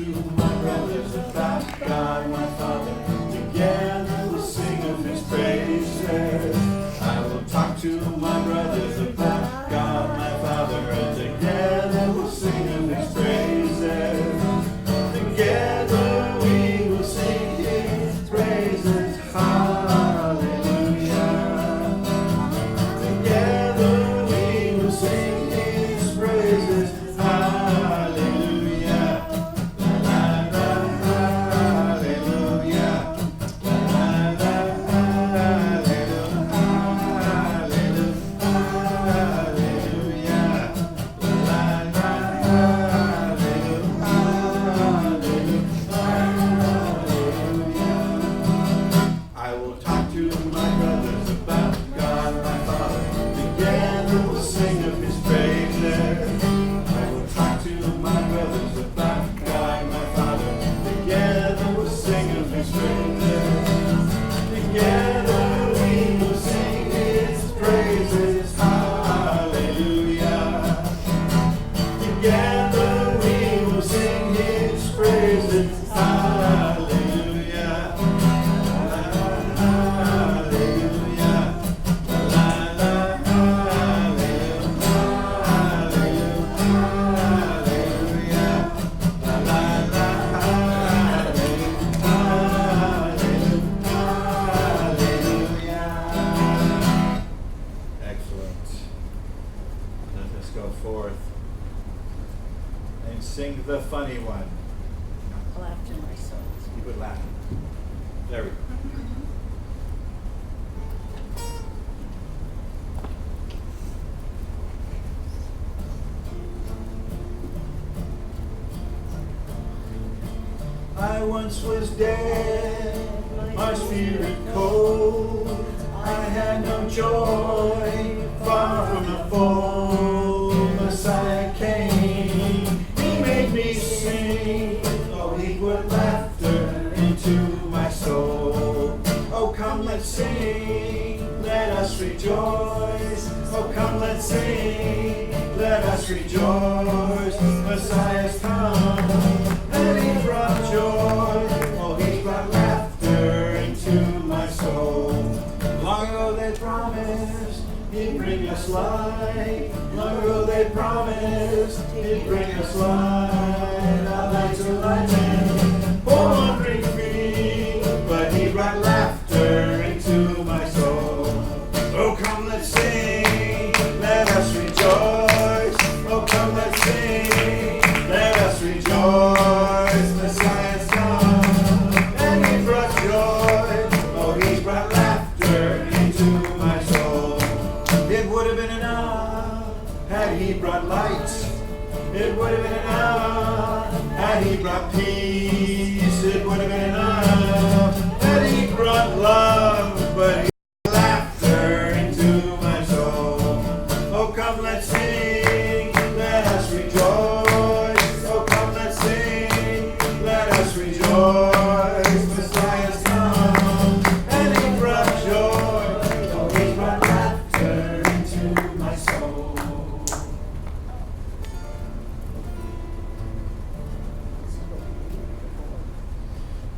my brothers about God my Father. Together we'll sing of His praises. I will talk to my brothers about God my Father. And together we'll sing of His praises. Together we will sing His praises. Hallelujah. Together we will sing His praises. Hallelujah. La la la. Hallelujah. La la la. Hallelujah. Hallelujah. La la la. Hallelujah. I will talk to my brothers about God my Father. Together we'll sing of His praises. I will talk to my brothers about God my Father. Together we'll sing of His praises. Together we will sing His praises. Hallelujah. Together we will sing His praises. Hallelujah. Hallelujah. La la la. Hallelujah. La la la. Hallelujah. Excellent. Let us go forth and sing the funny one. Laughter, my soul. You would laugh. There we go. I once was dead, my spirit cold. I had no joy, far from the fold. Messiah came, He made me sing. Oh, He put laughter into my soul. Oh, come, let's sing, let us rejoice. Oh, come, let's sing, let us rejoice. Messiah's come, and He brought joy. Oh, He brought laughter into my soul. Long ago they promised He'd bring us light. Long ago they promised He'd bring us light. Our lights are lighted, wandering free. But He brought laughter into my soul. Oh, come, let's sing, let us rejoice. Oh, come, let's sing, let us rejoice. Messiah's come, and He brought joy. Oh, He brought laughter into my soul. It would have been enough had He brought light. It would have been enough had He brought peace. It would have been enough had He brought love. But He brought laughter into my soul. Oh, come, let's sing, let us rejoice. Oh, come, let's sing, let us rejoice. Messiah's come, and He brought joy. Oh, He brought laughter into my soul.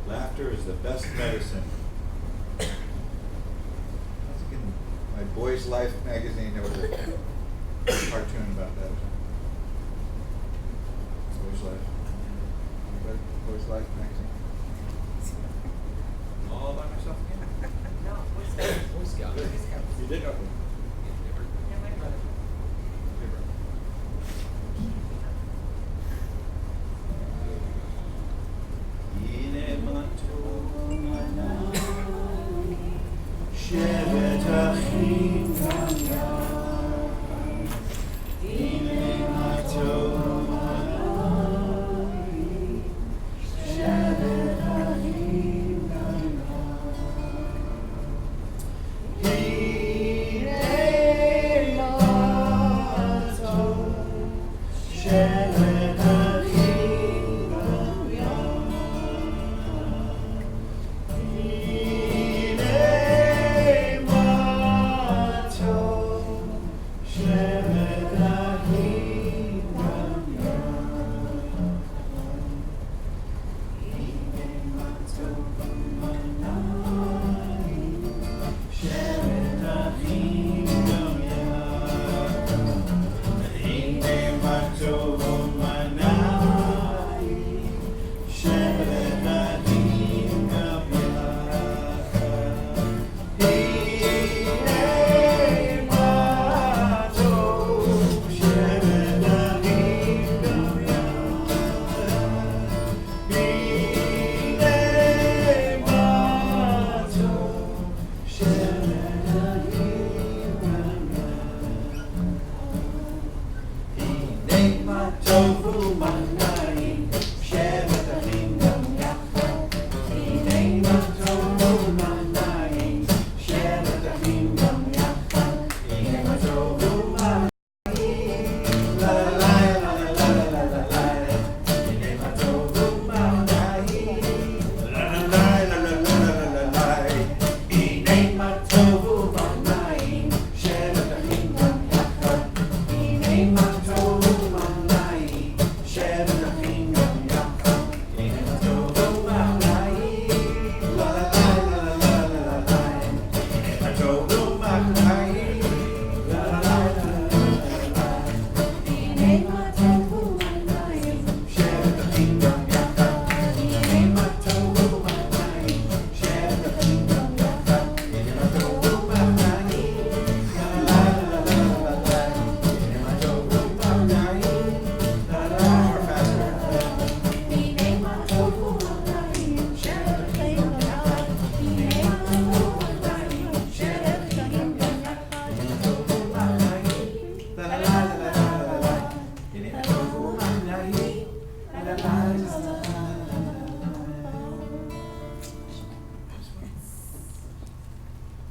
Laughter is the best medicine. I was thinking my Boy's Life magazine, there was a cartoon about that. Boy's Life. Anybody? Boy's Life magazine. All by myself again? No, what's that? Boy Scout. You did? Okay. Yeah, my brother. שבט אחים גם יחד, הנה מה טוב עליי, שבט אחים גם יחד.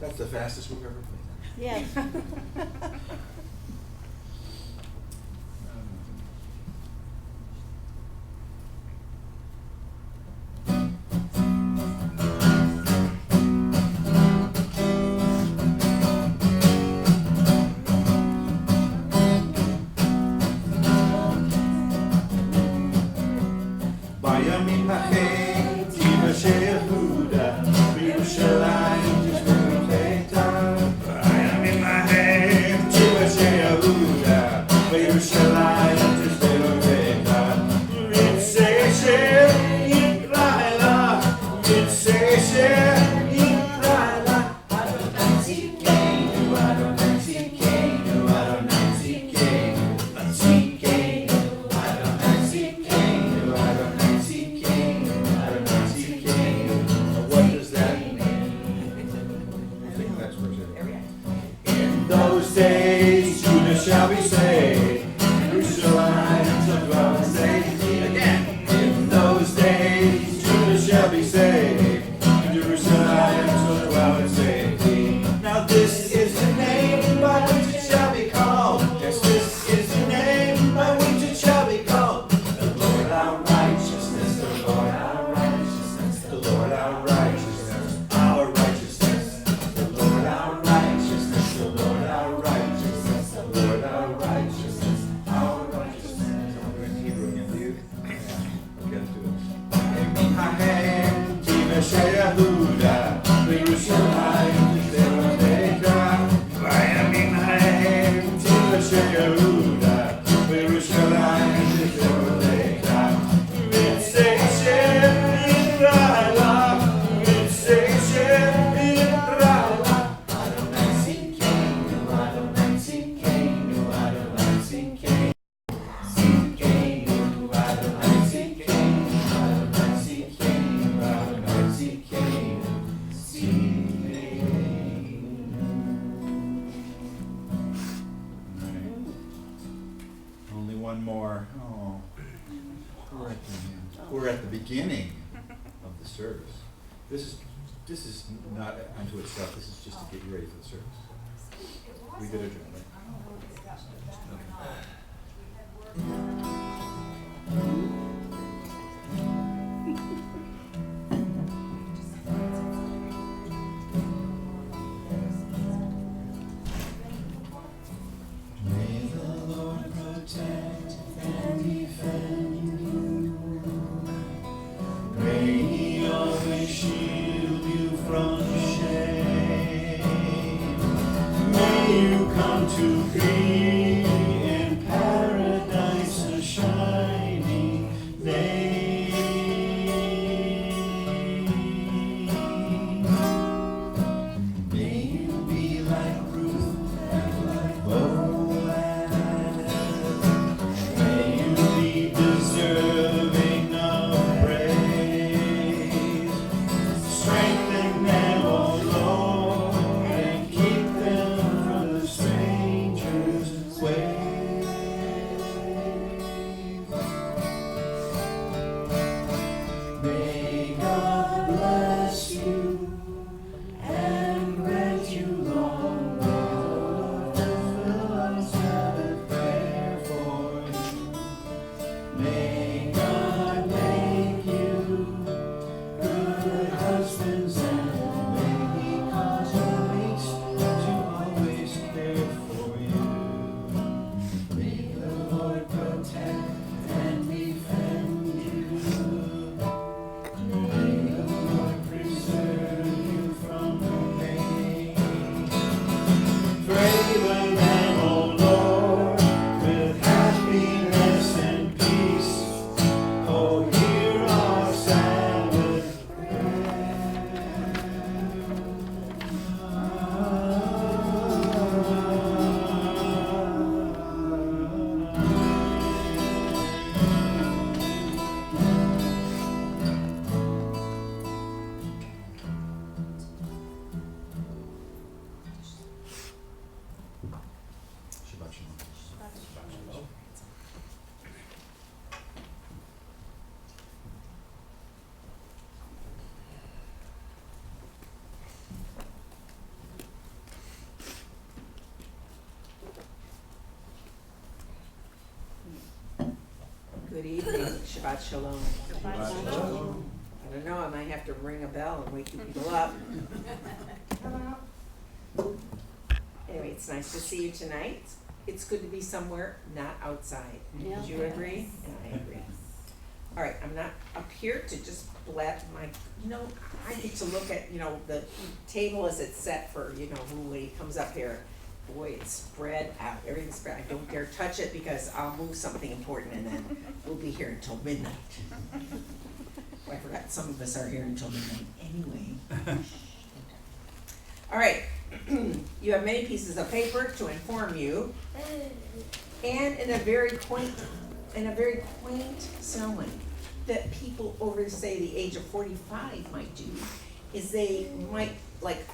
That's the fastest we've ever played. Yes. בימים ההם תימשך יהודה בירושלים תשמעו ביתה. בימים ההם תימשך יהודה בירושלים תשמעו ביתה. יצא אשר יקרא אליו, יצא אשר יקרא אליו. אדוני צדקנו, אדוני צדקנו, אדוני צדקנו, צדקנו, אדוני צדקנו, אדוני צדקנו, אדוני צדקנו. What does that mean? I think that's what it is. In those days, Judah shall be saved, Jerusalem shall dwell in safety. Again, in those days, Judah shall be saved, Jerusalem shall dwell in safety. Now this is the name by which it shall be called. Yes, this is the name by which it shall be called. The Lord our righteousness, the Lord our righteousness, the Lord our righteousness, our righteousness. The Lord our righteousness, the Lord our righteousness, the Lord our righteousness, our righteousness. I'm going to Hebrew again, do you? We'll get to it. In Hahem, Tibeshe Yehuda, Yerushalayim, Tishmeroteka. Vayamim Hahem, Tibeshe Yehuda, Yerushalayim, Tishmeroteka. Mitzvah Shem Yisraela, Mitzvah Shem Yisraela. Adonai Tzidkenu, Adonai Tzidkenu, Adonai Tzidkenu. Tzidkenu, Adonai Tzidkenu, Adonai Tzidkenu, Adonai Tzidkenu, Tzidkenu. Only one more. Oh, we're at the beginning of the service. This is not unto itself. This is just to get you ready for the service. We did a job, right? May the Lord protect and defend you. May He always shield you from shame. May you come to be in paradise, a shining name. May you be like Ruth and like Boaz. May you be deserving of praise. Strengthen them, O Lord, and keep them from the strangers Good evening, Shabbat Shalom. Shabbat Shalom. I don't know, I might have to ring a bell and wake you people up. Anyway, it's nice to see you tonight. It's good to be somewhere not outside. Yeah. Would you agree? And I agree. All right, I'm not up here to just blab my, I get to look at, the table as it's set for, who when he comes up here. Boy, it's spread out, everything's spread. I don't dare touch it because I'll move something important and then we'll be here until midnight. I forgot some of us are here until midnight anyway. All right, you have many pieces of paper to inform you, and in a very quaint ceremony that people over, say, the age of 45 might do, is they might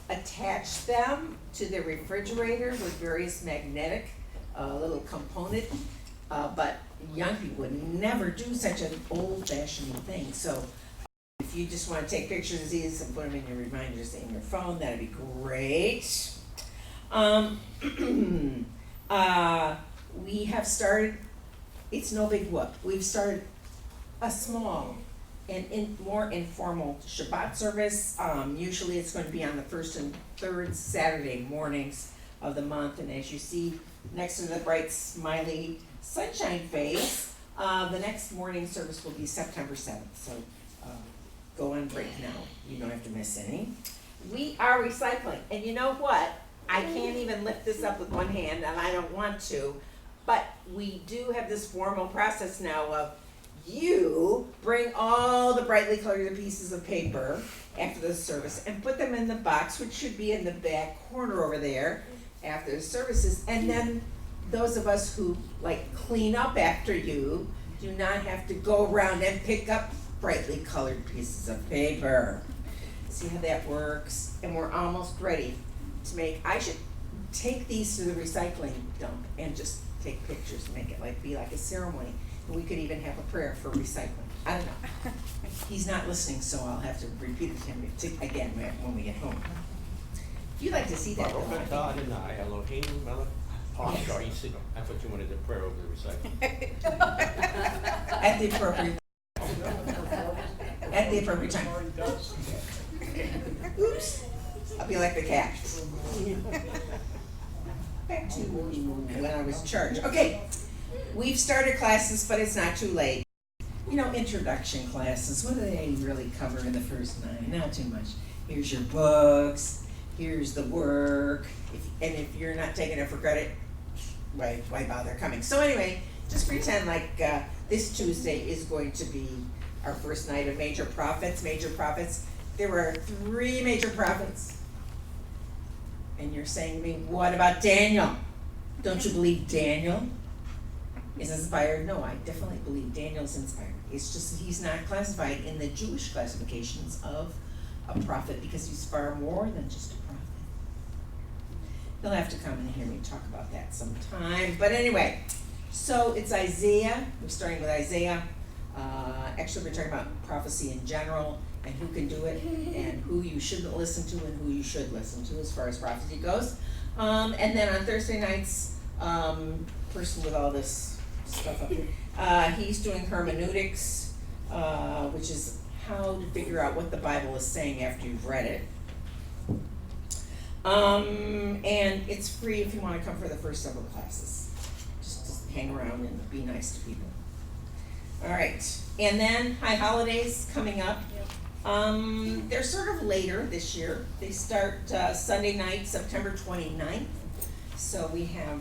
attach them to their refrigerator with various magnetic little component, but young people would never do such an old-fashioned thing. So if you just want to take pictures of these and put them in your reminders in your phone, that'd be great. We have started, it's no big whoop, we've started a small and more informal Shabbat service. Usually it's going to be on the first and third Saturday mornings of the month, and as you see next to the bright smiley sunshine face, the next morning service will be September 7th, so go on break now, you don't have to miss any. We are recycling, and you know what? I can't even lift this up with one hand, and I don't want to, but we do have this formal process now of you bring all the brightly colored pieces of paper after the service and put them in the box, which should be in the back corner over there after the services, and then those of us who clean up after you do not have to go around and pick up brightly colored pieces of paper. See how that works? And we're almost ready to I should take these to the recycling dump and just take pictures and make it be like a ceremony. And we could even have a prayer for recycling. I don't know. He's not listening, so I'll have to repeat it to him again when we get home. If you'd like to see that, Elohim Adonai, Elohim Melech Harsha. I thought you wanted to pray over the recycling. at the appropriate time. Oops. I'll be like the cat. Back to when I was in charge. Okay, we've started classes, but it's not too late. Introduction classes, what do they really cover in the first 9? Not too much. Here's your books, here's the work, and if you're not taking it for credit, why bother coming? So anyway, just pretend this Tuesday is going to be our first night of major prophets. There were 3 major prophets. And you're saying to me, what about Daniel? Don't you believe Daniel is inspired? No, I definitely believe Daniel's inspired. It's just that he's not classified in the Jewish classifications of a prophet because he's far more than just a prophet. You'll have to come and hear me talk about that sometime. But anyway, so it's Isaiah. We're starting with Isaiah. Actually, we're talking about prophecy in general and who can do it and who you shouldn't listen to and who you should listen to as far as prophecy goes. And then on Thursday nights, person with all this stuff up here, he's doing hermeneutics, which is how to figure out what the Bible is saying after you've read it. And it's free if you want to come for the first several classes. Just hang around and be nice to people. All right, and then high holidays coming up. They're sort of later this year. They start Sunday night, September 29th. So we have,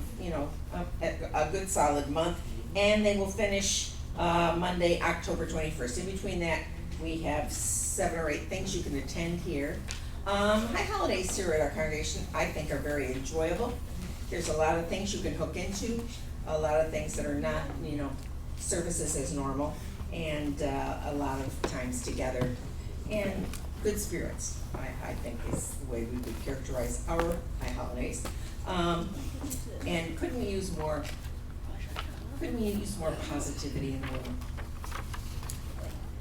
a good solid month. And they will finish Monday, October 21st. In between that, we have 7 or 8 things you can attend here. High holidays here at our congregation, I think, are very enjoyable. There's a lot of things you can hook into, a lot of things that are not, services as normal, and a lot of times together. And good spirits, I think, is the way we would characterize our high holidays. And couldn't we use more positivity in the world?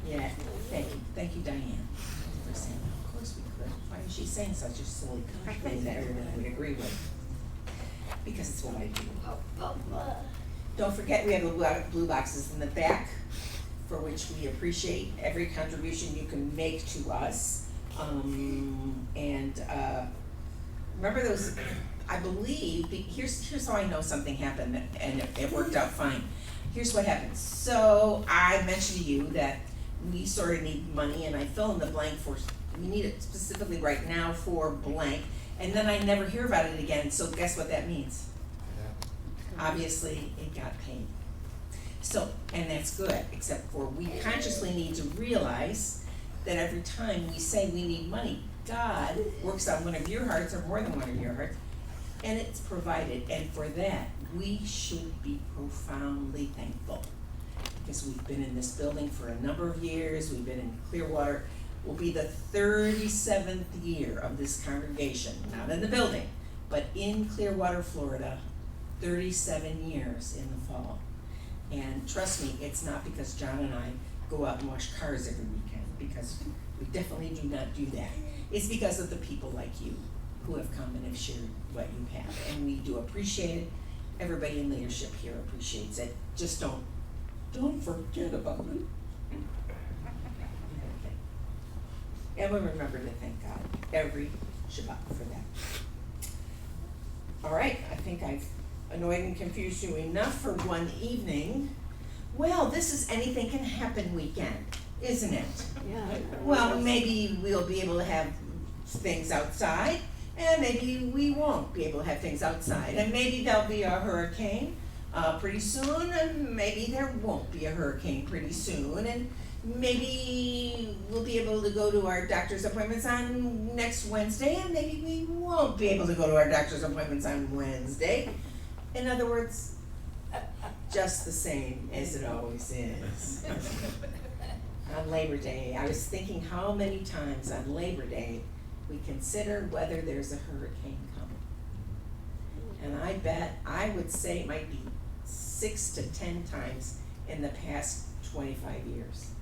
Yeah, thank you, Diane, for saying that. Of course we could. Why is she saying such a silly thing that everyone would agree with? Because it's what I do. Don't forget, we have the blue boxes in the back, for which we appreciate every contribution you can make to us. Remember those, I believe, here's how I know something happened and it worked out fine. Here's what happened. So I mentioned to you that we sort of need money, and I fill in the blank for, we need it specifically right now for blank, and then I never hear about it again, so guess what that means? Obviously, it got paid. So, and that's good, except for we consciously need to realize that every time we say we need money, God works on one of your hearts or more than one of your hearts, and it's provided. And for that, we should be profoundly thankful, because we've been in this building for a number of years. We've been in Clearwater. Will be the 37th year of this congregation, not in the building, but in Clearwater, Florida, 37 years in the fall. And trust me, it's not because John and I go out and wash cars every weekend, because we definitely do not do that. It's because of the people like you who have come and have shared what you have, and we do appreciate it. Everybody in leadership here appreciates it. Just don't forget about it. Okay. And we remember to thank God every Shabbat for that. All right, I think I've annoyed and confused you enough for one evening. Well, this is anything can happen weekend, isn't it? Yeah. Well, maybe we'll be able to have things outside, and maybe we won't be able to have things outside, and maybe there'll be a hurricane pretty soon, and maybe there won't be a hurricane pretty soon, and maybe we'll be able to go to our doctor's appointments on next Wednesday, and maybe we won't be able to go to our doctor's appointments on Wednesday. In other words, just the same as it always is. On Labor Day, I was thinking how many times on Labor Day we consider whether there's a hurricane coming. And I bet, I would say it might be 6 to 10 times in the past 25 years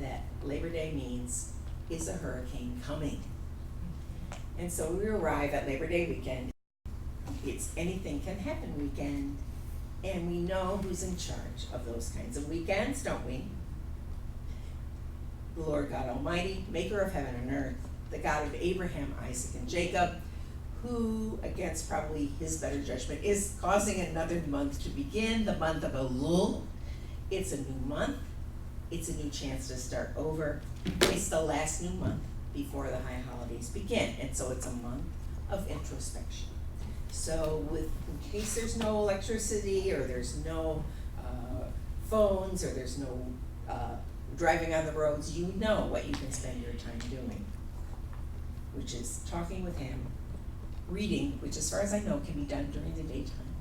that Labor Day means, is a hurricane coming? And so we arrive at Labor Day weekend. It's anything can happen weekend, and we know who's in charge of those kinds of weekends, don't we? The Lord God Almighty, maker of heaven and earth, the God of Abraham, Isaac, and Jacob, who, against probably his better judgment, is causing another month to begin, the month of Elul. It's a new month. It's a new chance to start over. It's the last new month before the high holidays begin, and so it's a month of introspection. So in case there's no electricity, or there's no phones, or there's no driving on the roads, you know what you can spend your time doing, which is talking with him, reading, which as far as I know can be done during the daytime,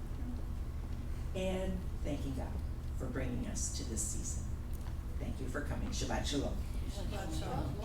and thanking God for bringing us to this season. Thank you for coming. Shabbat Shalom. Shabbat Shalom.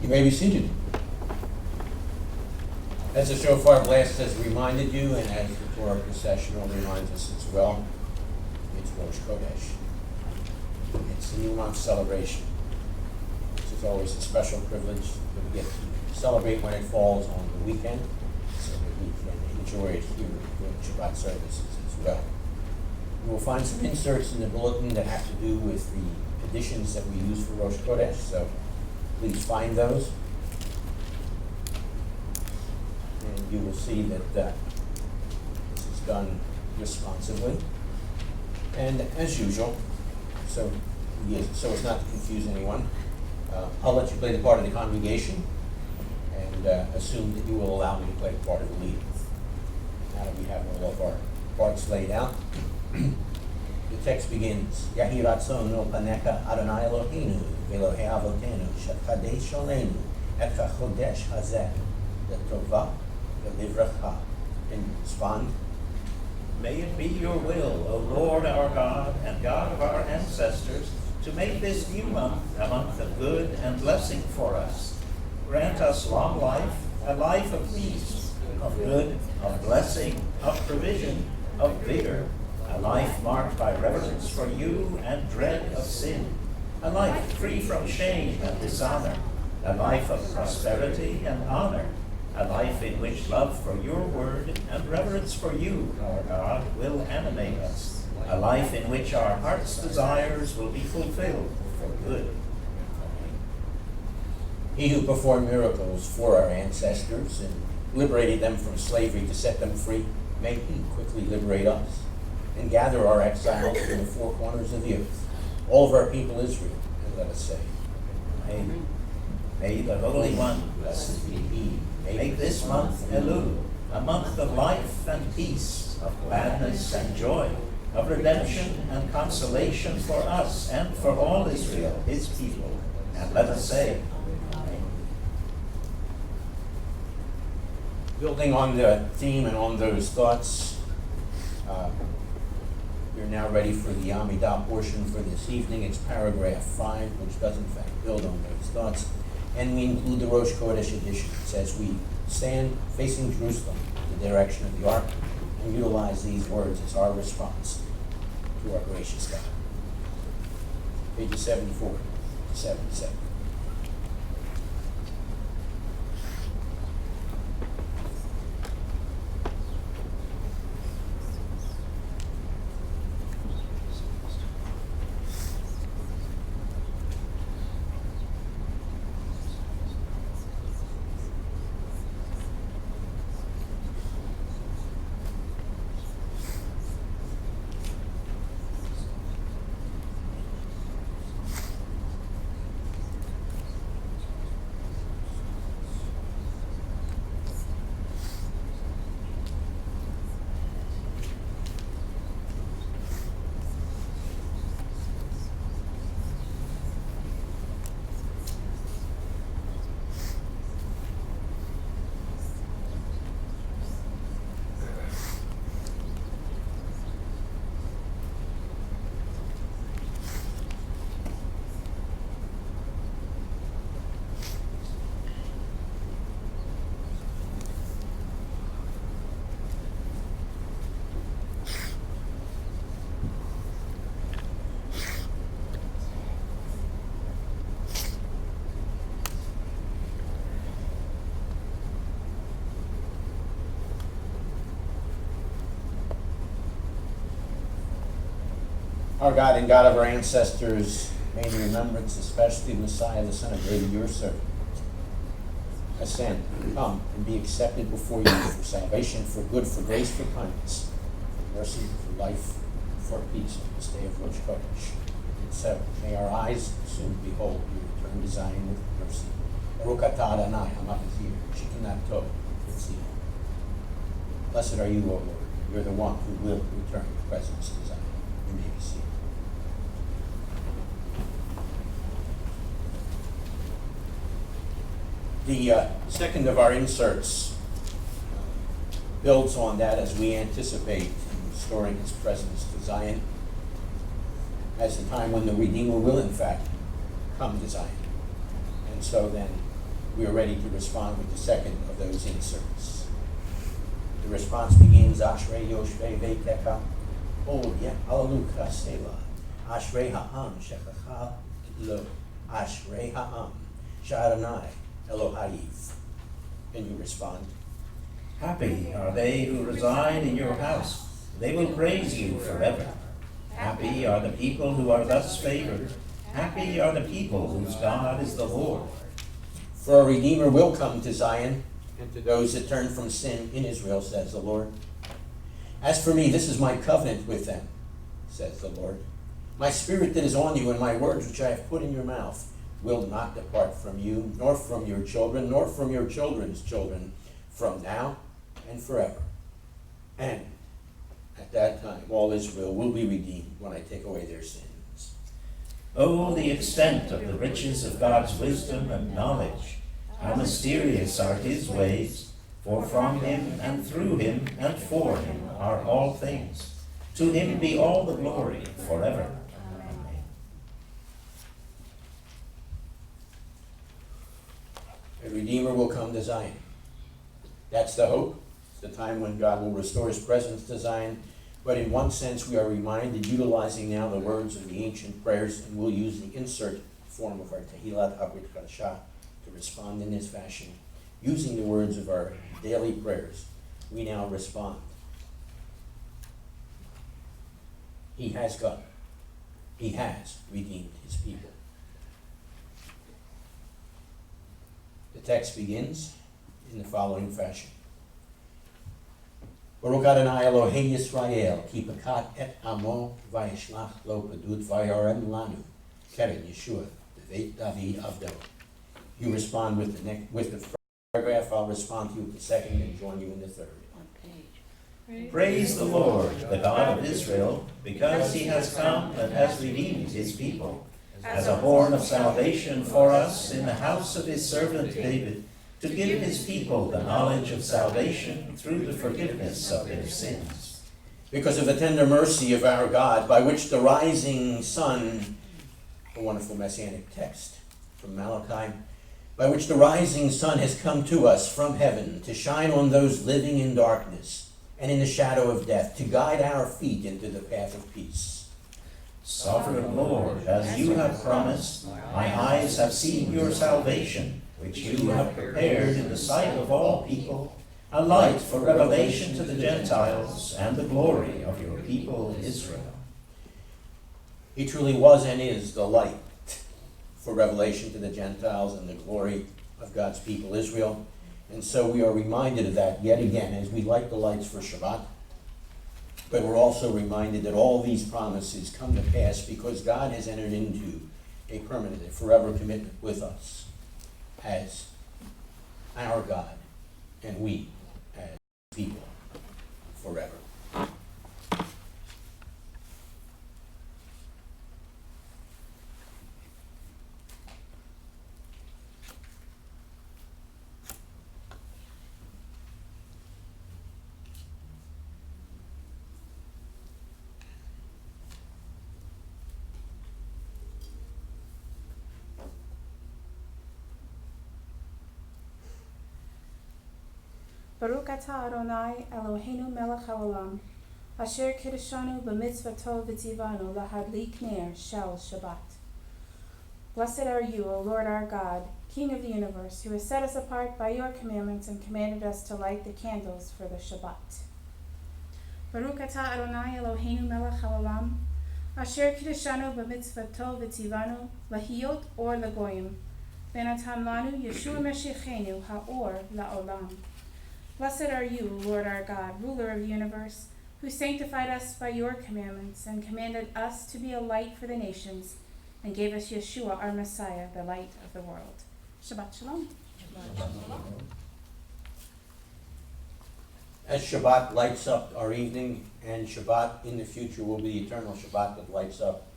You may be seated. As the shofar blast has reminded you, and as the Torah processional reminds us as well, it's Rosh Chodesh. It's the new month celebration. This is always a special privilege that we get to celebrate when it falls on the weekend, so that we can enjoy it here during Shabbat services as well. You will find some inserts in the bulletin that have to do with the conditions that we use for Rosh Chodesh, so Please find those. And you will see that this is done responsibly. And as usual, so as not to confuse anyone, I'll let you play the part of the congregation and assume that you will allow me to play the part of the leader. Now that we have all of our parts laid out, the text begins, Yahi ratzon no panecha Adonai Eloheinu v'Elohei avotenu shekadesh olenu et Chodesh hazeh l'tova v'livracha. And respond. May it be your will, O Lord our God and God of our ancestors, to make this new month a month of good and blessing for us. Grant us long life, a life of peace, of good, of blessing, of provision, of vigor, a life marked by reverence for you and dread of sin, a life free from shame and dishonor, a life of prosperity and honor, a life in which love for your word and reverence for you, our God, will animate us, a life in which our heart's desires will be fulfilled for good. He who performed miracles for our ancestors and liberated them from slavery to set them free, may he quickly liberate us and gather our exiles from the four corners of the earth, all of our people Israel, and let us say, Amen. May the Holy One, blessed be He, make this month Elul, a month of life and peace, of gladness and joy, of redemption and consolation for us and for all Israel, His people. And let us say, Amen. building on the theme and on those thoughts, we're now ready for the Amidah portion for this evening. It's paragraph 5, which does in fact build on those thoughts. And we include the Rosh Chodesh edition. It says we stand facing Jerusalem, the direction of the ark, and utilize these words as our response to our gracious God. Pages 74 to 77. Our God and God of our ancestors, may in remembrance especially Messiah, the Son of David, your servant, ascend, come, and be accepted before you for salvation, for good, for grace, for kindness, for mercy, for life, for peace on this day of Rosh Chodesh. And so, may our eyes soon behold you return to Zion with mercy. Baruch atah Adonai HaMachzir, Shekinah Tov, Yitzil. Blessed are you, O Lord. You're the one who will return your presence to Zion. You may be seated. The second of our inserts builds on that as we anticipate restoring his presence to Zion as the time when the Redeemer will in fact come to Zion. And so then we are ready to respond with the second of those inserts. The response begins, Ashrei Yoshvei Veiteka, Od Hallelujah Selah, Ashrei Ha'am Shechachal Lo, Ashrei Ha'am Sha'adonai Elohayiv. Can you respond? Happy are they who reside in your house. They will praise you forever. Happy are the people who are thus favored. Happy are the people whose God is the Lord. For a Redeemer will come to Zion, and to those that turn from sin in Israel, says the Lord. As for me, this is my covenant with them, says the Lord. My spirit that is on you and my words which I have put in your mouth will not depart from you, nor from your children, nor from your children's children, from now and forever. And at that time, all Israel will be redeemed when I take away their sins. Oh, the extent of the riches of God's wisdom and knowledge! How mysterious are his ways! For from him and through him and for him are all things. To him be all the glory forever. Amen. A Redeemer will come to Zion. That's the hope. It's the time when God will restore his presence to Zion. But in one sense, we are reminded, utilizing now the words of the ancient prayers, and we'll use the insert form of our Tehillat Ohr Chadash to respond in this fashion. Using the words of our daily prayers, we now respond. He has come. He has redeemed his people. The text begins in the following fashion. Baruch Adonai Elohei Yisrael, ki pakat et amo vayishlach lo padut vayarem lanu, keren Yeshua, b'veit David avdo. You respond with the paragraph, I'll respond to you with the second and join you in the third. Praise the Lord, the God of Israel, because he has come and has redeemed his people, as a horn of salvation for us in the house of his servant David, to give his people the knowledge of salvation through the forgiveness of their sins. Because of the tender mercy of our God, by which the rising sun, a wonderful messianic text from Malachi, by which the rising sun has come to us from heaven to shine on those living in darkness and in the shadow of death, to guide our feet into the path of peace. Sovereign Lord, as you have promised, my eyes have seen your salvation, which you have prepared in the sight of all people, a light for revelation to the Gentiles and the glory of your people Israel. He truly was and is the light for revelation to the Gentiles and the glory of God's people Israel. And so we are reminded of that yet again as we light the lights for Shabbat. But we're also reminded that all these promises come to pass because God has entered into a permanent and forever commitment with us as our God and we as people forever. Baruch atah Adonai Eloheinu melech haolam, asher kiddushanu b'mitzvato v'tzivanu lahadlik ner shel Shabbat. Blessed are you, O Lord our God, King of the universe, who has set us apart by your commandments and commanded us to light the candles for the Shabbat. Baruch atah Adonai Eloheinu melech haolam, asher kiddushanu b'mitzvato v'tzivanu lahiyot or lagoyim, v'natan lanu Yeshua Meshiachenu ha'or la'olam. Blessed are you, Lord our God, ruler of the universe, who sanctified us by your commandments and commanded us to be a light for the nations and gave us Yeshua, our Messiah, the light of the world. Shabbat Shalom. As Shabbat lights up our evening, and Shabbat in the future will be the eternal Shabbat that lights up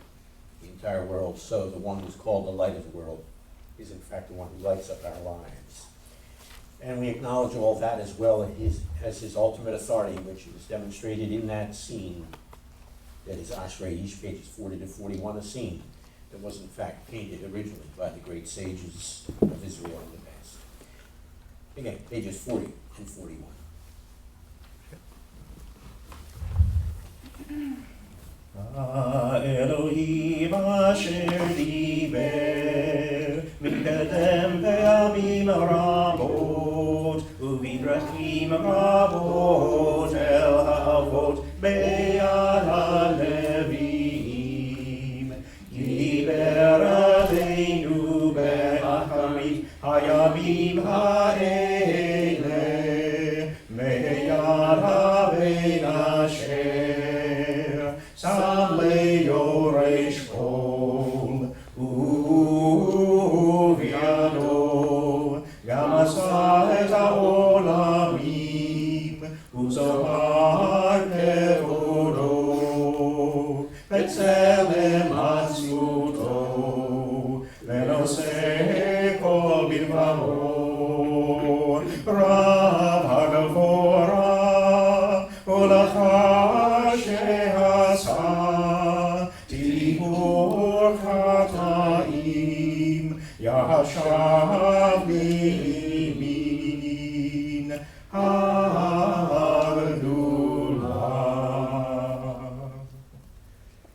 the entire world, so the one who's called the light of the world is in fact the one who lights up our lives. And we acknowledge all that as well as his ultimate authority, which is demonstrated in that scene that is Ashrei Ish, pages 40 to 41, a scene that was in fact painted originally by the great sages of Israel in the past. Again, pages 40 and 41. Elohim asher diber mikadem ve'amim rabot uvidrachim rabot el ha'avot be'ad ha'leviim diber aleinu be'acharit hayamim אשר שם ליורש כל, ובידו גם עשה את העולמים, וזוהר כבודו, בצלם עצמותו, ונושא כל בדברו, רב הגבורה, ולאחר שעשה טיהור חטאים, ישב לימין הגדולה.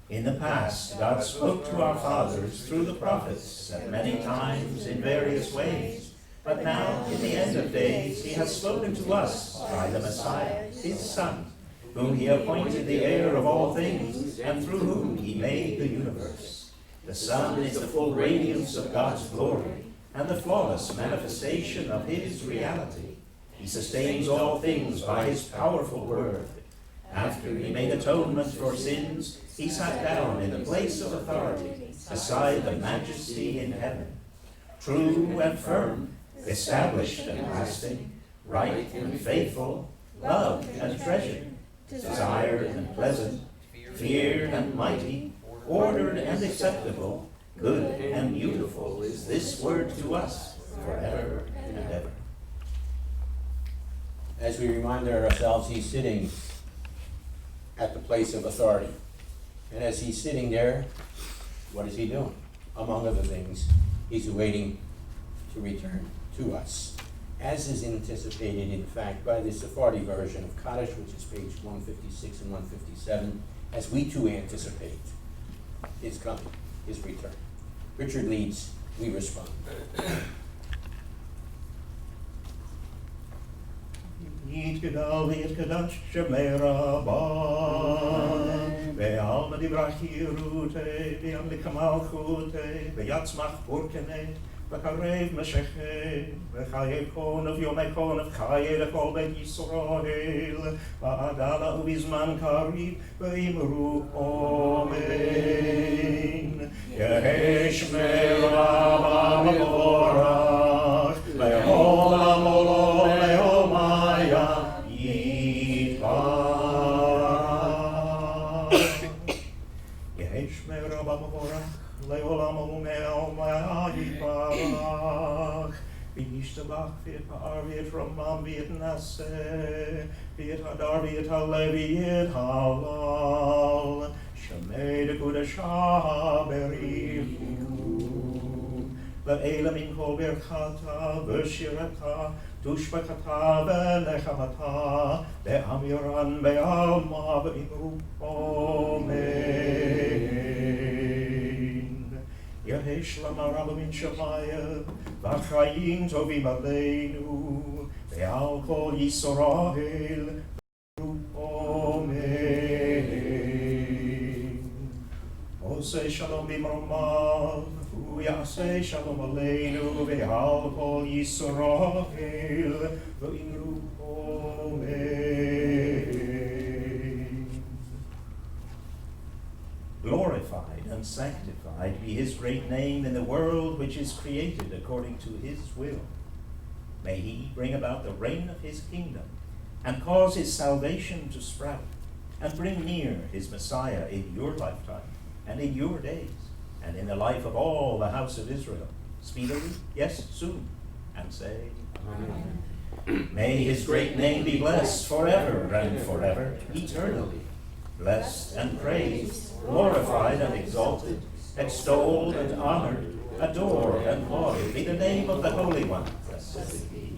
In the past, God spoke to our fathers through the prophets at many times in various ways. But now, in the end of days, he has spoken to us by the Messiah, his Son, whom he appointed the heir of all things, and through whom he made the universe. The Son is the full radiance of God's glory, and the flawless manifestation of his reality. He sustains all things by his powerful word. After he made atonement for sins, he sat down in the place of authority, beside the majesty in heaven. True and firm, established and lasting, right and faithful, loved and treasured, desired and pleasant, feared and mighty, ordered and acceptable, good and beautiful is this word to us forever and ever. As we remind ourselves, he's sitting at the place of authority. And as he's sitting there, what is he doing? Among other things, he's awaiting to return to us, as is anticipated, in fact, by the Sephardi version of Chodesh, which is page 156 and 157, as we too anticipate his coming, his return. Richard leads, we respond. יתגדל ויתקדש שמי רבן, ועלמא דברה חירותי, וימליך מלכותי, ויצמח פורקני, וקרב משכי, וחיי כונב יומי כונב, חיי לכל בית ישראל, בעגלה ובזמן קריב, ואמרו אמן. יהי שמי רבן מבורך, לעולם עולם לעולמיה יתברך. יהי שמי רבן מבורך, לעולם ולעולמיה יתברך. וישתבח ויתפאר ויתרומם ויתנשא, ויתהדר ויתעלה ויתהלל, שמי לקודשה בריחו. לאלה מן כל ברכתה ושירתה, תושבחתה ונחמתה, לאמירן בעלמא ואמרו אמן. יהי שלמה רבה מן שמיים, וחיים טובים עלינו, ועל כל ישראל ואמרו אמן. עושה שלום במרומיו, הוא יעשה שלום עלינו, ועל כל ישראל ואמרו אמן. Glorified and sanctified be his great name in the world which is created according to his will. May he bring about the reign of his kingdom, and cause his salvation to sprout, and bring near his Messiah in your lifetime, and in your days, and in the life of all the house of Israel, speedily, yes, soon, and say, Amen. May his great name be blessed forever and forever, eternally. Blessed and praised, glorified and exalted, extolled and honored, adored and lauded be the name of the Holy One, blessed be,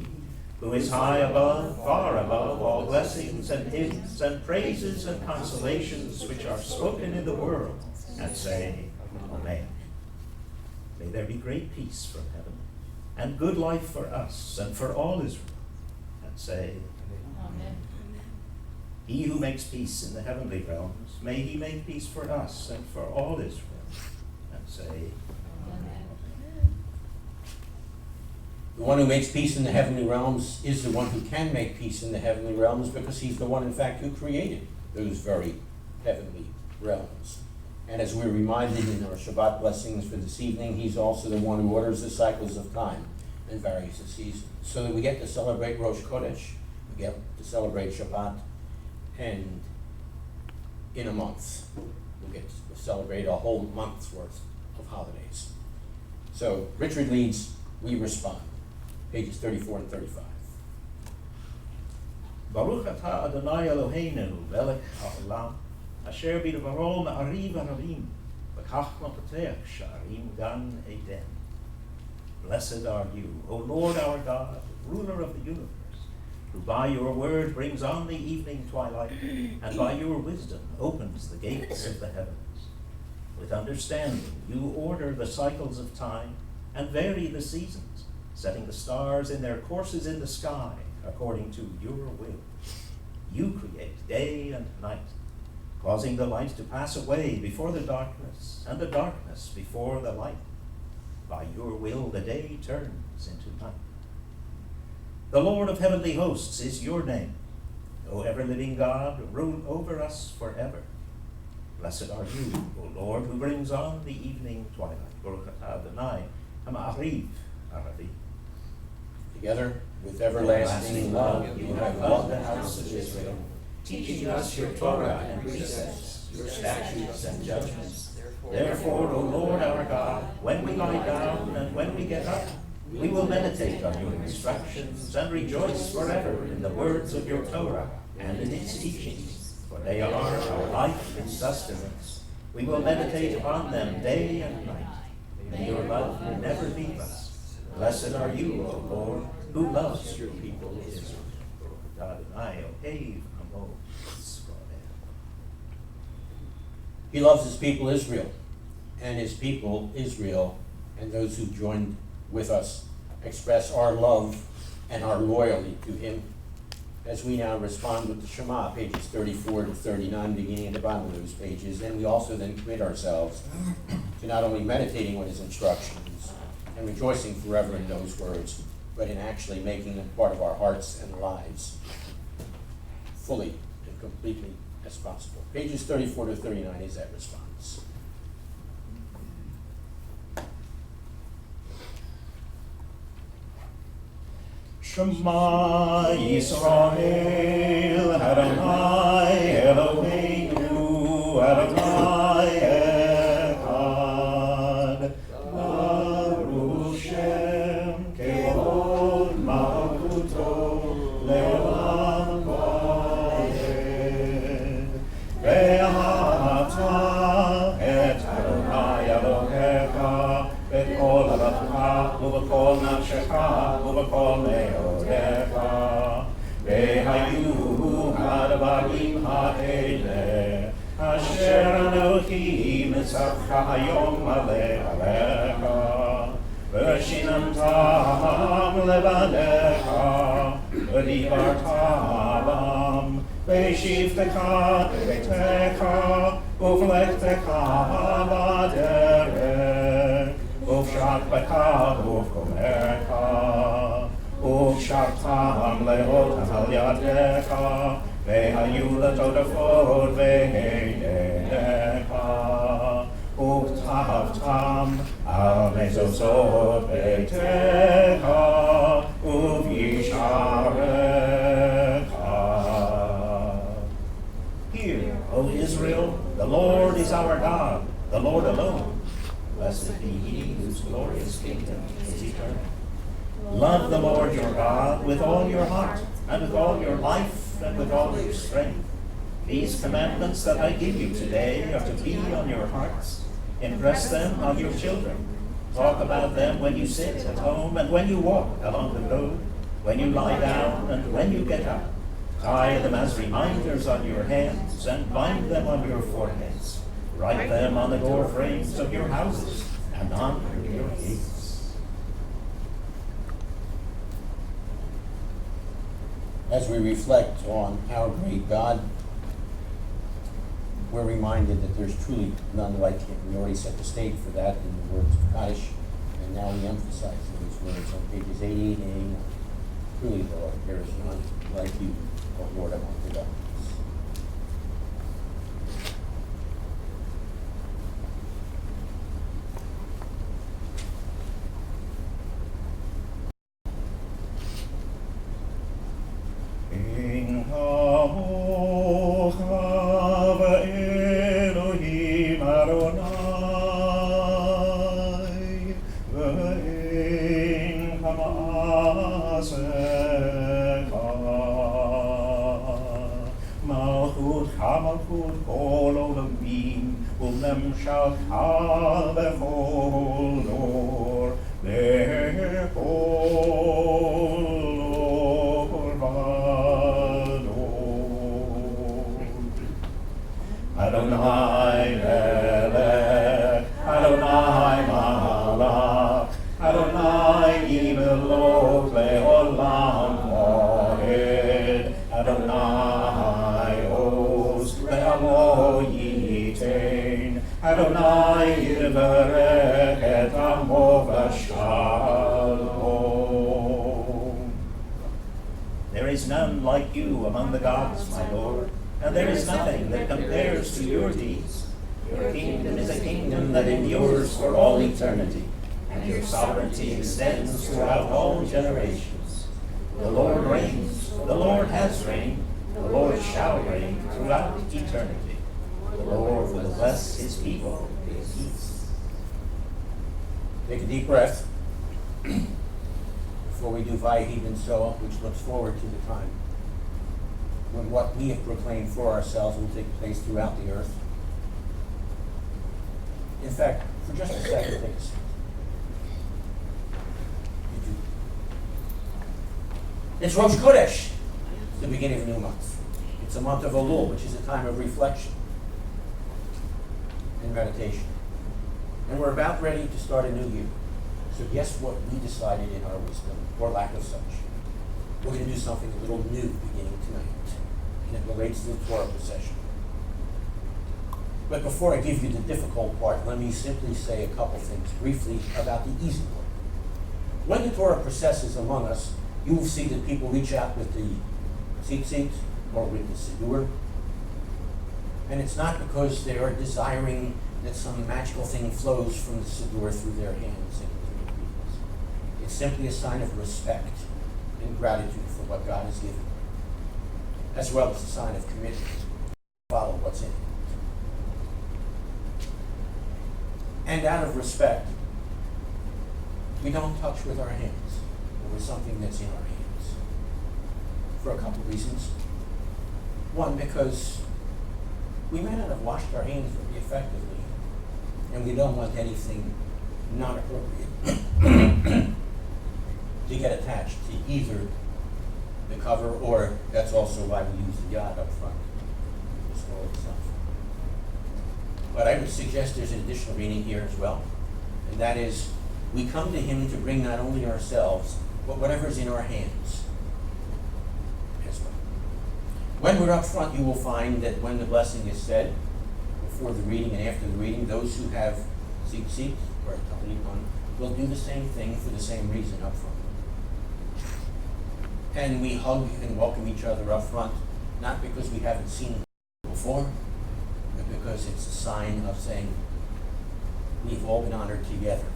who is high above, far above all blessings and hymns and praises and consolations which are spoken in the world, and say, Amen. May there be great peace from heaven, and good life for us and for all Israel, and say, Amen. He who makes peace in the heavenly realms, may he make peace for us and for all Israel, and say, Amen. The one who makes peace in the heavenly realms is the one who can make peace in the heavenly realms, because he's the one, in fact, who created those very heavenly realms. And as we're reminded in our Shabbat blessings for this evening, he's also the one who orders the cycles of time and varies the seasons. So that we get to celebrate Rosh Chodesh, we get to celebrate Shabbat, and in a month, we'll get to celebrate a whole month's worth of holidays. So Richard leads, we respond. Pages 34 and 35. Baruch atah Adonai Eloheinu melech haolam, asher bidvaro ma'ariv aravim, v'kach mapatech sha'arim gan eden. Blessed are you, O Lord our God, ruler of the universe, who by your word brings on the evening twilight, and by your wisdom opens the gates of the heavens. With understanding you order the cycles of time, and vary the seasons, setting the stars in their courses in the sky, according to your will. You create day and night, causing the light to pass away before the darkness, and the darkness before the light. By your will the day turns into night. The Lord of heavenly hosts is your name. O ever-living God, rule over us forever. Blessed are you, O Lord, who brings on the evening twilight. Baruch atah Adonai ha'ma'ariv aravi. Together with everlasting love, you have loved the house of Israel, teaching us your Torah and precepts, your statutes and judgments. Therefore, O Lord our God, when we lie down and when we get up, we will meditate on your instructions and rejoice forever in the words of your Torah and in its teachings, for they are our life and sustenance. We will meditate upon them day and night. May your love never leave us. Blessed are you, O Lord, who loves your people Israel. Adonai ohev amo Yisrael. He loves his people Israel, and his people Israel and those who joined with us express our love and our loyalty to him. As we now respond with the Shema, pages 34 to 39, beginning at the bottom of those pages, and we also then commit ourselves to not only meditating on his instructions and rejoicing forever in those words, but in actually making them part of our hearts and lives fully and completely as possible. Pages 34 to 39 is that response. Shema Yisrael, Adonai Eloheinu, Adonai Echad. Baruch Shem Kevod Malkuto Leolam Vaed. Ve'ata et Adonai Elohecha b'kol halacha u'b'kol nafshecha u'b'kol me'odecha. Ve'hayu ha'dvarim ha'eleh asher Anochi mitzavcha hayom aleh alecha. V'shinantam levanecha v'divartam ve'shivtecha betecha uvlechtecha b'derech uvshatbecha uvkomecha uvshartam lehot al yadecha ve'hayu letodafot ve'einecha uvtavtam al mezozot betecha uvyisharecha. Hear, O Israel, the Lord is our God, the Lord alone. Blessed be he whose glorious kingdom is eternal. Love the Lord your God with all your heart, and with all your life, and with all your strength. These commandments that I give you today are to be on your hearts. Impress them on your children. Talk about them when you sit at home and when you walk along the road, when you lie down and when you get up. Tie them as reminders on your hands and bind them on your foreheads. Write them on the door frames of your houses and on your gates. As we reflect on our great God, we're reminded that there's truly none like him. We already set the stage for that in the words of Chodesh, and now we emphasize those words on pages 88 and 89. Truly, Lord, there is none like you, O Lord among the gods. Hamafut kol olamim, ulem shal kavechol or vechol or vador. Adonai melech, Adonai malach, Adonai imelot leolam moed, Adonai os le'amo yitain, Adonai yivarech et amo v'shalom. There is none like you among the gods, my Lord, and there is nothing that compares to your deeds. Your kingdom is a kingdom that endures for all eternity, and your sovereignty extends throughout all generations. The Lord reigns, the Lord has reigned, the Lord shall reign throughout eternity. The Lord will bless his people with peace. Take a deep breath before we do Vayhi Ben Soah, which looks forward to the time when what we have proclaimed for ourselves will take place throughout the earth. In fact, for just a second, take a seat. It's Rosh Chodesh, the beginning of a new month. It's a month of Elul, which is a time of reflection and meditation. And we're about ready to start a new year. So guess what we decided in our wisdom, or lack of such? We're going to do something a little new beginning tonight. And it relates to the Torah procession. But before I give you the difficult part, let me simply say a couple things briefly about the easy part. When the Torah processes among us, you will see that people reach out with the tzitzit or with the siddur. And it's not because they are desiring that some magical thing flows from the siddur through their hands and into their peoples. It's simply a sign of respect and gratitude for what God has given, as well as a sign of commitment to follow what's in it. And out of respect, we don't touch with our hands or with something that's in our hands for a couple reasons. One, because we may not have washed our hands very effectively, and we don't want anything not appropriate to get attached to either the cover, or that's also why we use the yad up front to store itself. But I would suggest there's an additional meaning here as well, and that is we come to him to bring not only ourselves, but whatever's in our hands as well. When we're up front, you will find that when the blessing is said, before the reading and after the reading, those who have tzitzit or talit will do the same thing for the same reason up front. And we hug and welcome each other up front, not because we haven't seen them before, but because it's a sign of saying we've all been honored together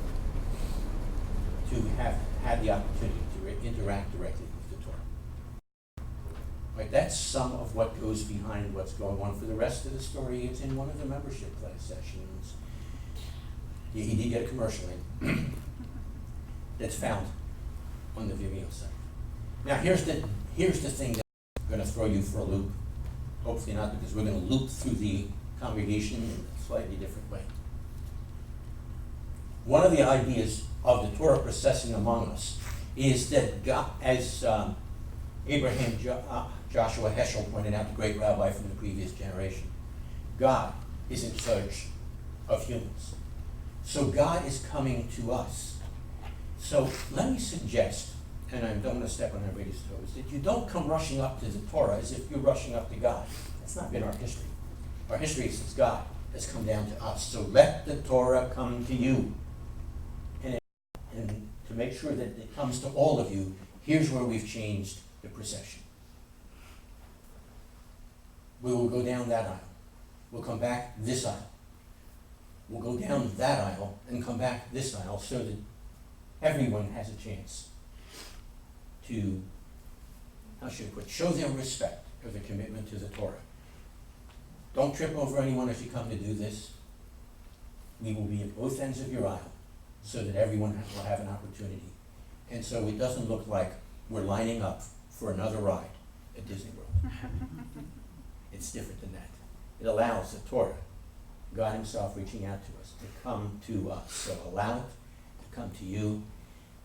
to have had the opportunity to interact directly with the Torah. Right, that's some of what goes behind what's going on. For the rest of the story, it's in one of the membership class sessions. He did get a commercial in that's found on the Vimeo site. Now here's the thing that's going to throw you for a loop. Hopefully not, because we're going to loop through the congregation in a slightly different way. One of the ideas of the Torah processing among us is that God, as Abraham Joshua Heschel pointed out, the great rabbi from the previous generation, God is in search of humans. So God is coming to us. So let me suggest, and I don't want to step on everybody's toes, that you don't come rushing up to the Torah as if you're rushing up to God. That's not been our history. Our history is since God has come down to us. So let the Torah come to you. And to make sure that it comes to all of you, here's where we've changed the procession. We will go down that aisle. We'll come back this aisle. We'll go down that aisle and come back this aisle so that everyone has a chance to, how should I put it, show their respect or their commitment to the Torah. Don't trip over anyone if you come to do this. We will be at both ends of your aisle so that everyone will have an opportunity. And so it doesn't look like we're lining up for another ride at Disney World. It's different than that. It allows the Torah, God himself reaching out to us, to come to us. So allow it to come to you,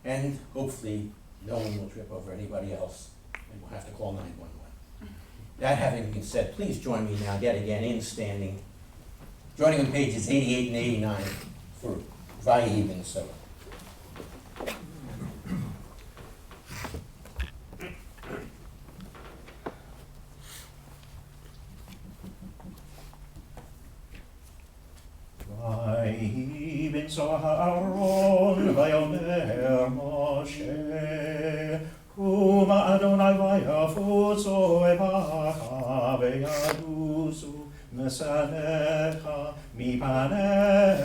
and hopefully no one will trip over anybody else, and we'll have to call 911. That having been said, please join me now yet again in standing, joining on pages 88 and 89 for Vayi Minnesota. ויהי בנשוא הארון ויאמר משה קום אדוני ויפוצו אבך וידוסו משנאיך מפניך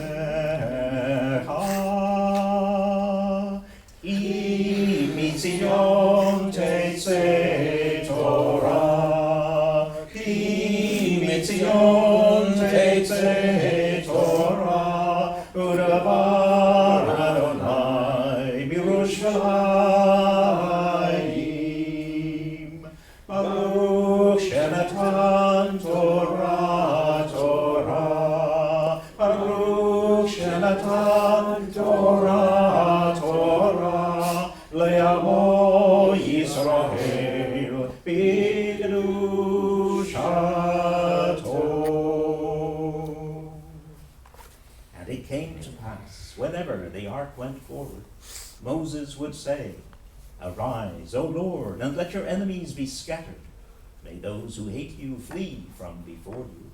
כי מציון תצא תורה כי מציון תצא תורה ודבר אדוני בירושלים ברוך שנתן תורה תורה ברוך שנתן תורה תורה לעמו ישראל בקדושתו. And it came to pass, whenever the ark went forward, Moses would say, Arise, O Lord, and let your enemies be scattered. May those who hate you flee from before you.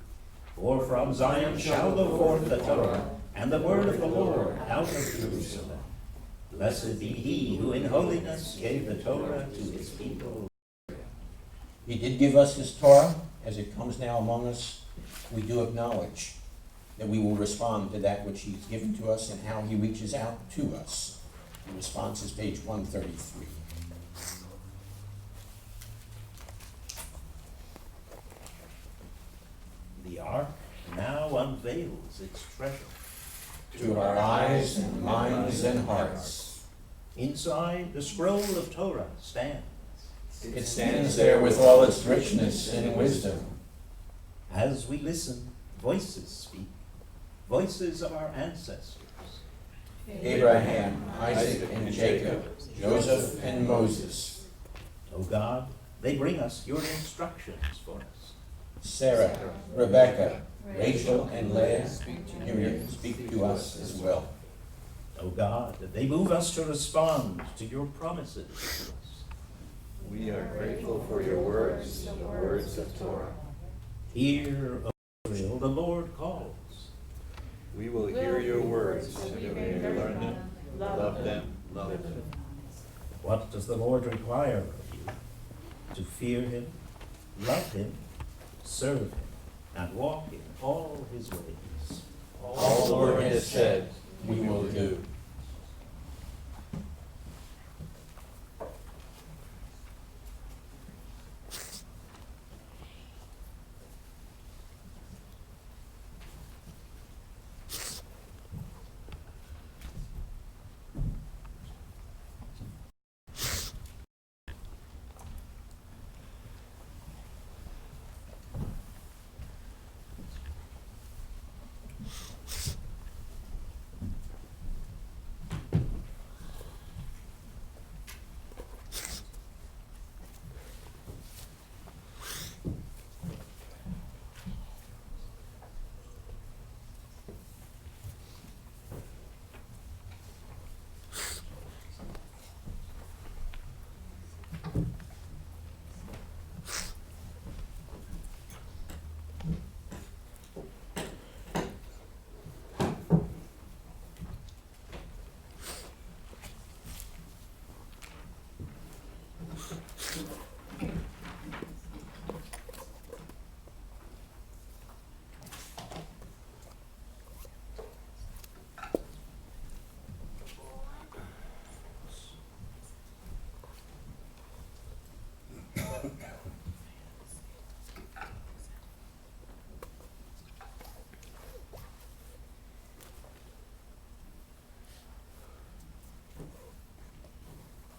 For from Zion shall go forth the Torah, and the word of the Lord out of Jerusalem. Blessed be he who in holiness gave the Torah to his people. He did give us his Torah. As it comes now among us, we do acknowledge that we will respond to that which he's given to us and how he reaches out to us. The response is page 133. The ark now unveils its treasure. To our eyes and minds and hearts. Inside, the scroll of Torah stands. It stands there with all its richness and wisdom. As we listen, voices speak, voices of our ancestors. Abraham, Isaac, and Jacob, Joseph and Moses. O God, they bring us your instructions for us. Sarah, Rebecca, Rachel, and Leah, speak to us as well. O God, they move us to respond to your promises to us. We are grateful for your words, the words of Torah. Hear, O Israel, the Lord calls. We will hear your words, and we may learn them, love them, love them. What does the Lord require of you? To fear him, love him, serve him, and walk in all his ways. All the Lord has said, we will do.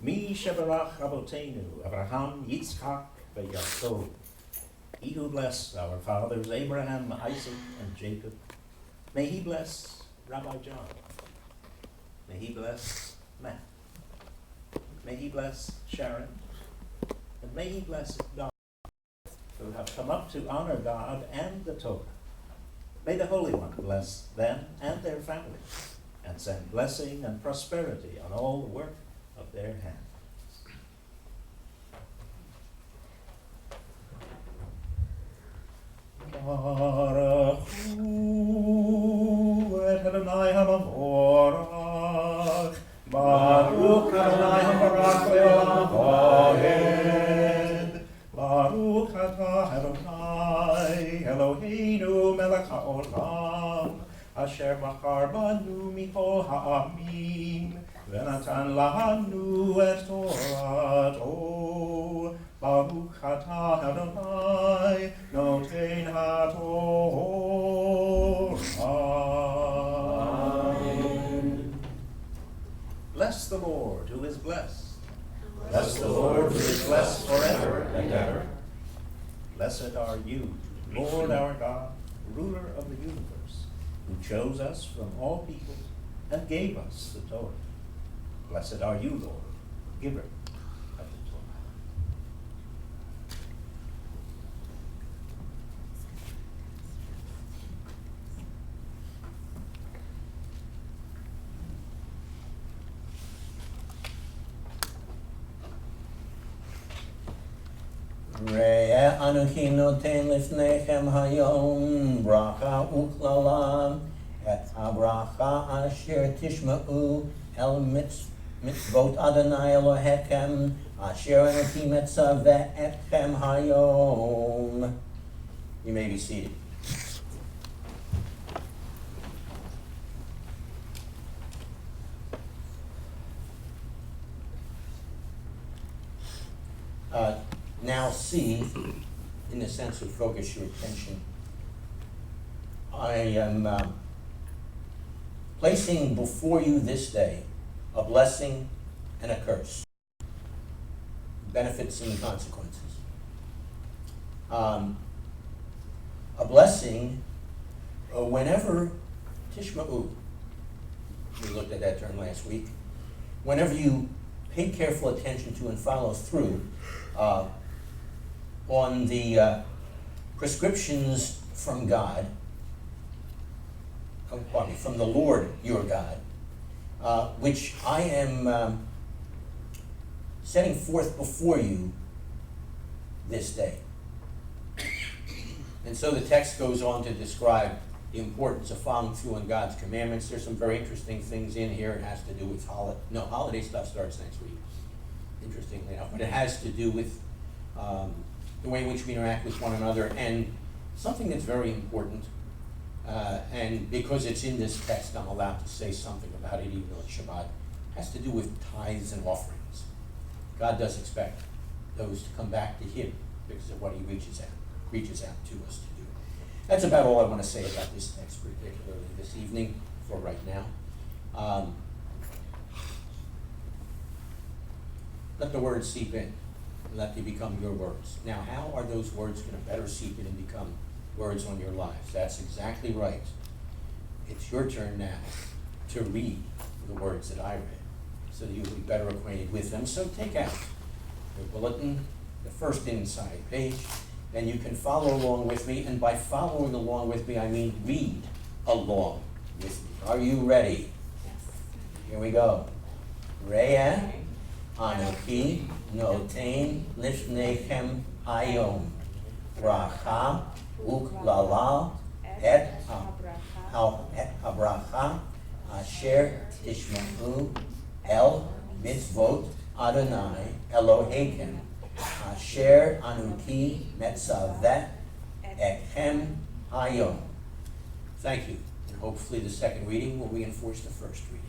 Mi shebarach Avotenu, Abraham, Yitzchak, veYaakov. He who blessed our fathers Abraham, Isaac, and Jacob, may he bless Rabbi John. May he bless Matt. May he bless Sharon. And may he bless Don, who have come up to honor God and the Torah. May the Holy One bless them and their families, and send blessing and prosperity on all the work of their hands. Baruch hu et Adonai HaMavorach, Baruch Adonai HaMavorach le'olam va'ed, Baruch atah Adonai Eloheinu melech haolam, asher bachar banu mikol ha'amim, v'natan lanu et Torato. Baruch atah Adonai noten haTorah. Amen. Bless the Lord who is blessed. Bless the Lord who is blessed forever and ever. Blessed are you, Lord our God, ruler of the universe, who chose us from all peoples and gave us the Torah. Blessed are you, Lord, giver of the Torah. Re'eh Anochi noten lifnechem hayom bracha uklala et habracha asher tishma'u el mitzvot Adonai Elohechem asher Anochi metzaveh etchem hayom. You may be seated. Now see, in the sense of focus your attention, I am placing before you this day a blessing and a curse, benefits and consequences. A blessing, whenever tishma'u, we looked at that term last week, whenever you pay careful attention to and follow through on the prescriptions from God, from the Lord your God, which I am setting forth before you this day. And so the text goes on to describe the importance of following through on God's commandments. There's some very interesting things in here. It has to do with holiday stuff starts next week, interestingly enough, but it has to do with the way in which we interact with one another, and something that's very important, and because it's in this text, I'm allowed to say something about it even though it's Shabbat, has to do with tithes and offerings. God does expect those to come back to Him because of what He reaches out to us to do. That's about all I want to say about this text, particularly this evening, for right now. Let the words seep in. Let them become your words. Now, how are those words going to better seep in and become words on your lives? That's exactly right. It's your turn now to read the words that I read so that you'll be better acquainted with them. So take out your bulletin, the first inside page, and you can follow along with me. And by following along with me, I mean read along with me. Are you ready? Yes. Here we go. Re'eh Anochi noten lifnechem hayom bracha uklala et habracha asher tishma'u el mitzvot Adonai Elohechem asher Anochi metzaveh etchem hayom. Thank you. And hopefully the second reading will reinforce the first reading.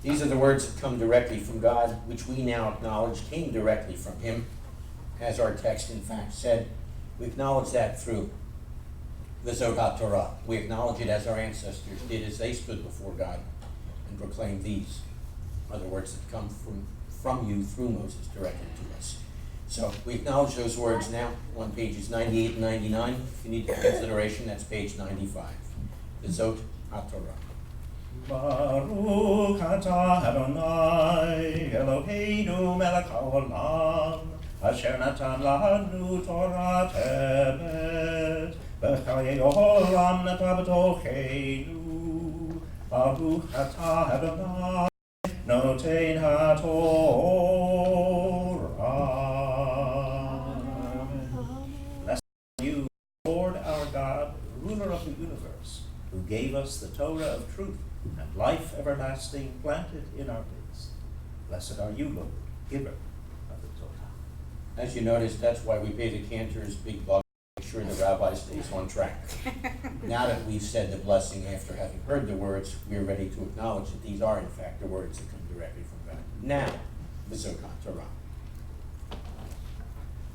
These are the words that come directly from God, which we now acknowledge came directly from Him, as our text in fact said. We acknowledge that through the Zohar Torah. We acknowledge it as our ancestors did as they stood before God and proclaimed these are the words that come from you through Moses directly to us. So we acknowledge those words now on pages 98 and 99. If you need consideration, that's page 95. The Zohar Torah. Baruch atah Adonai Eloheinu melech haolam asher natan lanu Torah temet b'chayei olam nata b'tocheinu. Baruch atah Adonai noten haTorah. Blessed are you, Lord our God, ruler of the universe, who gave us the Torah of truth and life everlasting planted in our midst. Blessed are you, Lord, giver of the Torah. As you notice, that's why we pay the cantors big bucks to make sure the rabbi stays on track. Now that we've said the blessing after having heard the words, we're ready to acknowledge that these are in fact the words that come directly from God. Now, the Zohar Torah.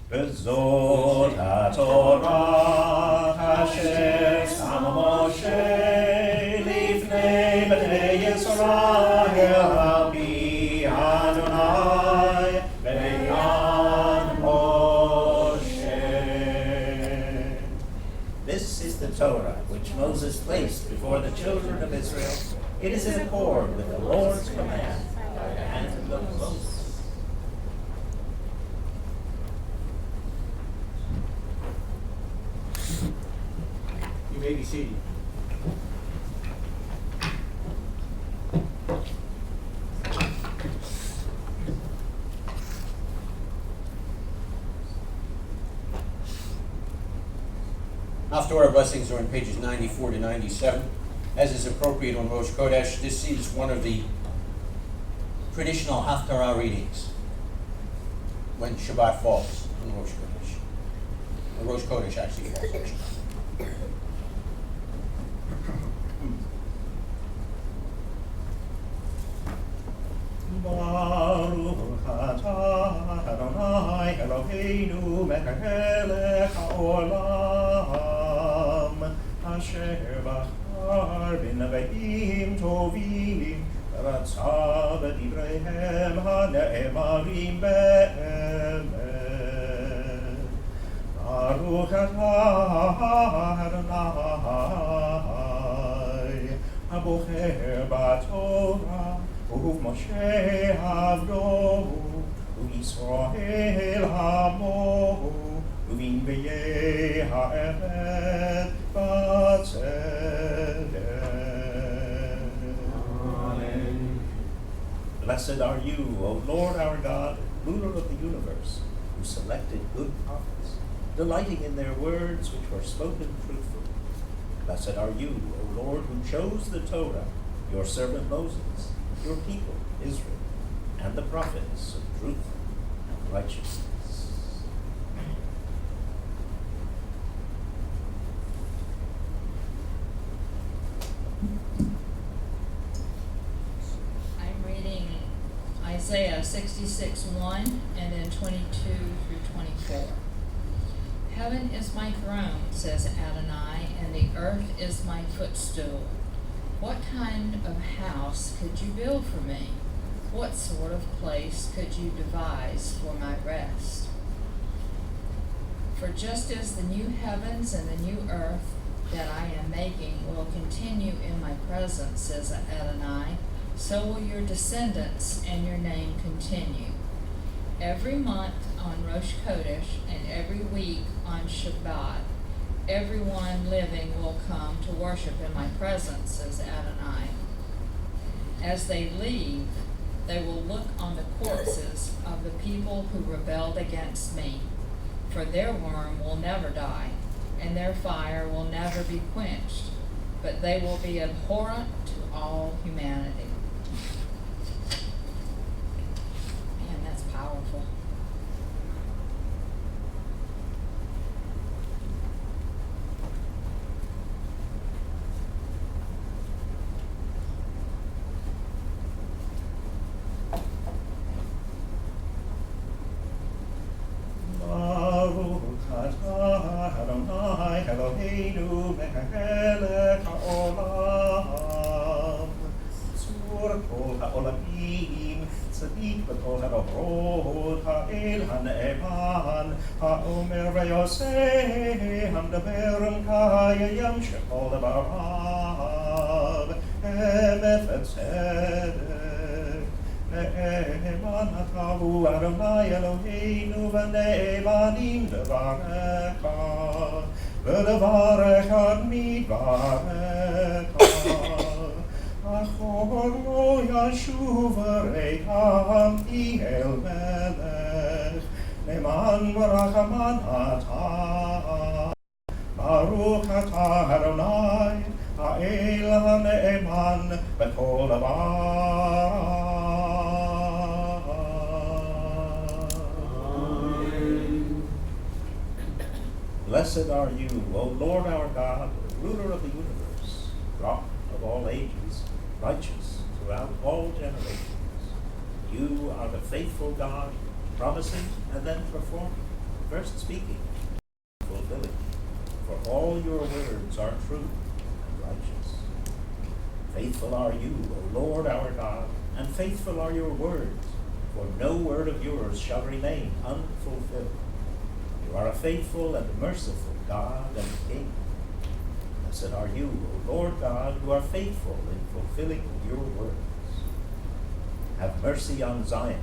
B'zot HaTorah asher sama Moshe lifnei b'nei Yisrael al pi Adonai b'yan Moshe. This is the Torah which Moses placed before the children of Israel. It is in accord with the Lord's command by the hand of Moses. You may be seated. Haftorah blessings are on pages 94 to 97. As is appropriate on Rosh Chodesh, this is one of the traditional Haftarah readings when Shabbat falls on Rosh Chodesh. Or Rosh Chodesh actually falls on Shabbat. Baruch atah Adonai Eloheinu melech haolam asher bachar b'neviim tovim v'ratza b'divreihem hane'emarim be'emet. Baruch atah Adonai abocher b'torah Uv Moshe Avdo, Uv Yisrael Hamo, Uvin B'yeh Ha'emet B'tzedek. Amen. Blessed are you, O Lord our God, ruler of the universe, who selected good prophets, delighting in their words which were spoken truthfully. Blessed are you, O Lord, who chose the Torah, your servant Moses, your people, Israel, and the prophets of truth and righteousness. I'm reading Isaiah 66:1 and then 22 through 24. Heaven is my throne, says Adonai, and the earth is my footstool. What kind of house could you build for me? What sort of place could you devise for my rest? For just as the new heavens and the new earth that I am making will continue in my presence, says Adonai, so will your descendants and your name continue. Every month on Rosh Chodesh and every week on Shabbat, everyone living will come to worship in my presence, says Adonai. As they leave, they will look on the corpses of the people who rebelled against me, for their worm will never die, and their fire will never be quenched, but they will be abhorrent to all humanity. Man, that's powerful. Eloheinu melech haolam. Tzur kol haolamim, tzadik b'kol hadorot, ha'el ha'ne'eman, ha'omer v'yoseh, ha'mdaber kayayam shekol dvarav, emet v'tzedek. Ne'eman atavu Adonai Eloheinu v'ne'emanim devarecha, v'devarecha midvarecha. Achor lo yashuv re'am ki el melech, ne'eman v'rachaman ata. Baruch atah Adonai, ha'el ha'ne'eman b'kol dvar. Blessed are you, O Lord our God, ruler of the universe, rock of all ages, righteous throughout all generations. You are the faithful God, promising and then performing, first speaking, fulfilling. For all your words are true and righteous. Faithful are you, O Lord our God, and faithful are your words, for no word of yours shall remain unfulfilled. You are a faithful and merciful God and King. Blessed are you, O Lord God, who are faithful in fulfilling your words. Have mercy on Zion.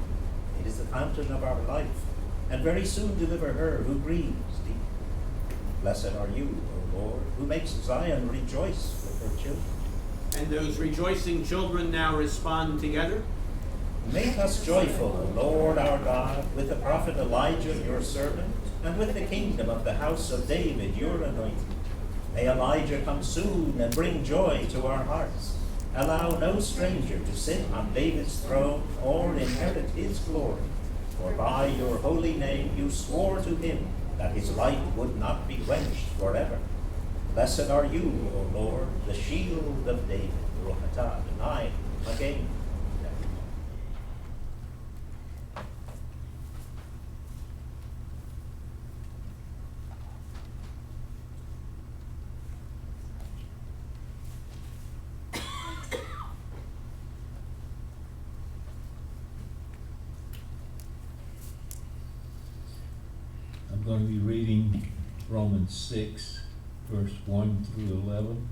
It is the fountain of our life, and very soon deliver her who grieves deep. Blessed are you, O Lord, who makes Zion rejoice with her children. And those rejoicing children now respond together. Make us joyful, O Lord our God, with the prophet Elijah, your servant, and with the kingdom of the house of David, your anointed. May Elijah come soon and bring joy to our hearts. Allow no stranger to sit on David's throne or inherit his glory. For by your holy name you swore to him that his light would not be quenched forever. Blessed are you, O Lord, the shield of David. Rosh Chadash, again. I'm going to be reading Romans 6, verse 1 through 11.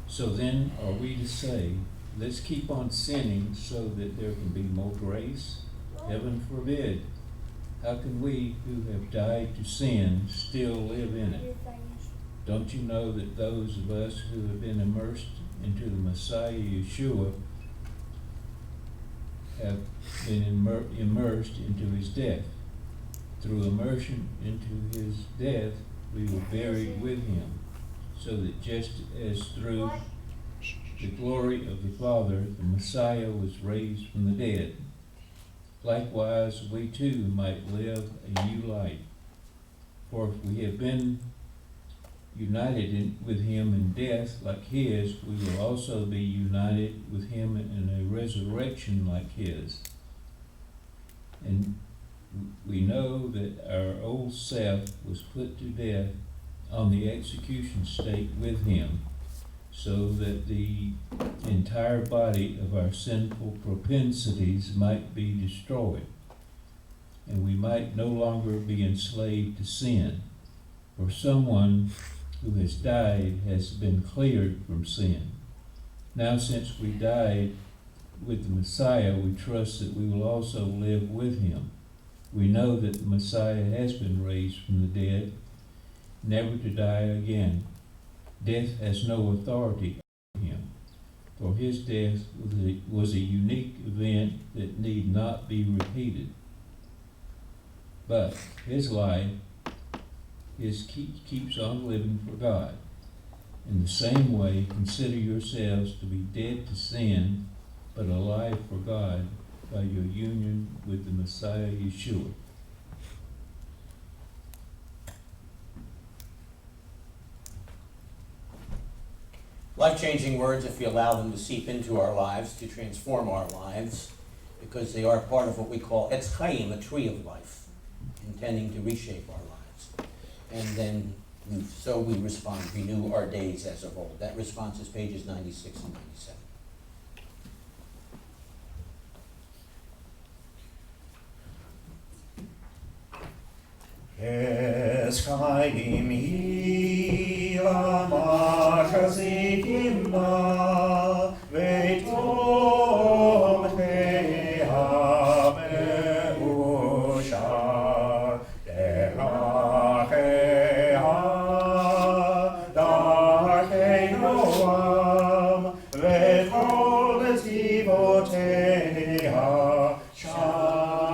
So then are we to say, let's keep on sinning so that there can be more grace? Heaven forbid. How can we who have died to sin still live in it? Don't you know that those of us who have been immersed into the Messiah Yeshua have been immersed into his death? Through immersion into his death, we were buried with him, so that just as through the glory of the Father, the Messiah was raised from the dead, likewise we too might live a new life. For if we have been united with him in death like his, we will also be united with him in a resurrection like his. And we know that our old self was put to death on the execution stake with him, so that the entire body of our sinful propensities might be destroyed, and we might no longer be enslaved to sin. For someone who has died has been cleared from sin. Now, since we died with the Messiah, we trust that we will also live with him. We know that the Messiah has been raised from the dead, never to die again. Death has no authority over him, for his death was a unique event that need not be repeated. But his life keeps on living for God. In the same way, consider yourselves to be dead to sin, but alive for God by your union with the Messiah Yeshua. Life-changing words if we allow them to seep into our lives, to transform our lives, because they are part of what we call Etz Chaim, a tree of life, intending to reshape our lives. And then So we respond, renew our days as of old. That response is pages 96 and 97. Eschayim ila machazikim ma veitom heha meushar deracheha darchei noam vechol netivoteha shalom.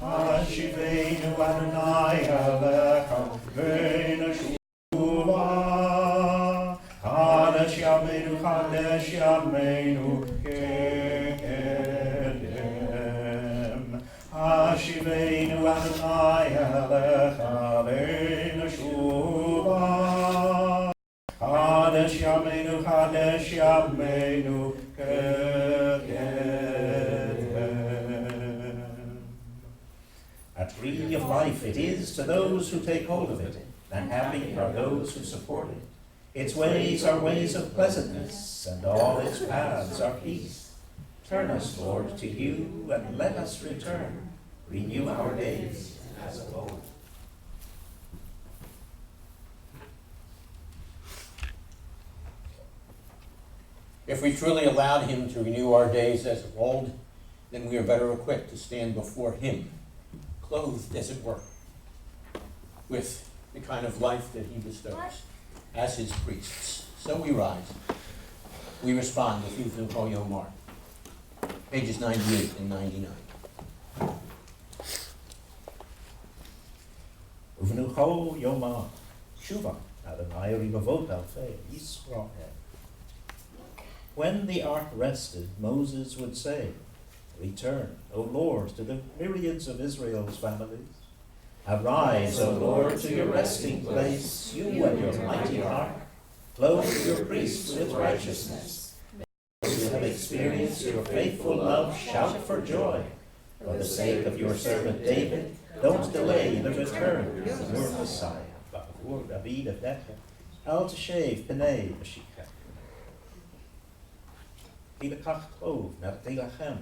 Hashivenu Adonai Alecha v'neshuvah. Chadash Yameinu kedem. Hashivenu Adonai Alecha v'neshuvah. Chodesh Yameinu kedem. A tree of life it is to those who take hold of it, and happy are those who support it. Its ways are ways of pleasantness, and all its paths are peace. Turn us, Lord, to you, and let us return. Renew our days as of old. If we truly allowed him to renew our days as of old, then we are better equipped to stand before him, clothed, as it were, with the kind of life that he bestows as his priests. So we rise. We respond with Yufnu Ko Yomar, pages 98 and 99. Uvnucho Yoma Shuva Adonai Ribavot Alfei Yisrael. When the ark rested, Moses would say, Return, O Lord, to the myriads of Israel's families. Arise, O Lord, to your resting place, you and your mighty ark. Clothe your priests with righteousness. Those who have experienced your faithful love, shout for joy. For the sake of your servant David, don't delay the return of your Messiah. Ba'avur David of Bethlehem, Al Teshev Pnei B'shikha. Tilakach Tov Na'tilachem.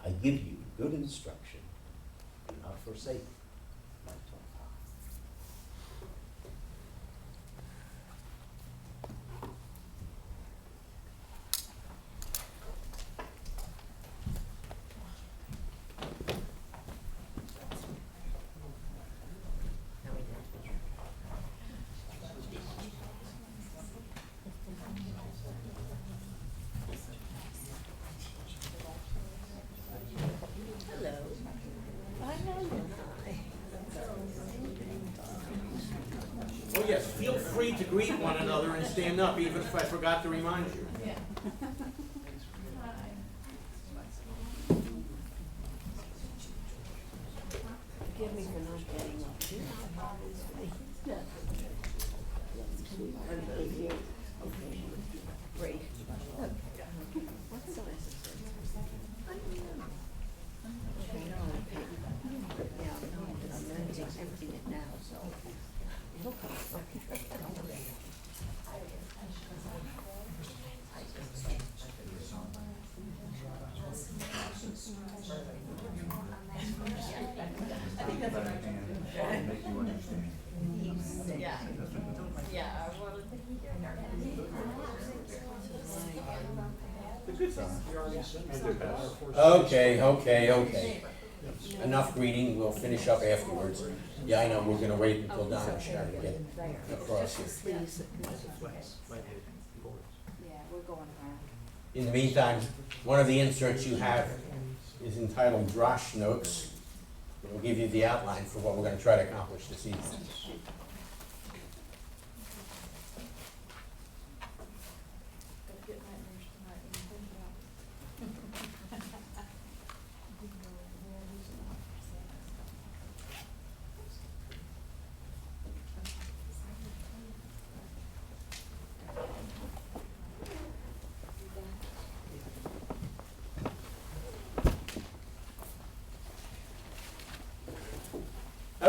I give you good instruction. Do not forsake my Torah. Oh yes, feel free to greet one another and stand up, even if I forgot to remind you. Forgive me for not getting up. Okay, great. What size is it? Okay, no, okay. Yeah, no, I'm emptying it now, so. It'll come, okay. Okay. Enough greeting, we'll finish up afterwards. Yeah, I know, we're gonna wait until Donna and Sharon get across here. Please. Yeah, we're going hard. In the meantime, one of the inserts you have is entitled Drosh Notes. It will give you the outline for what we're gonna try to accomplish this evening.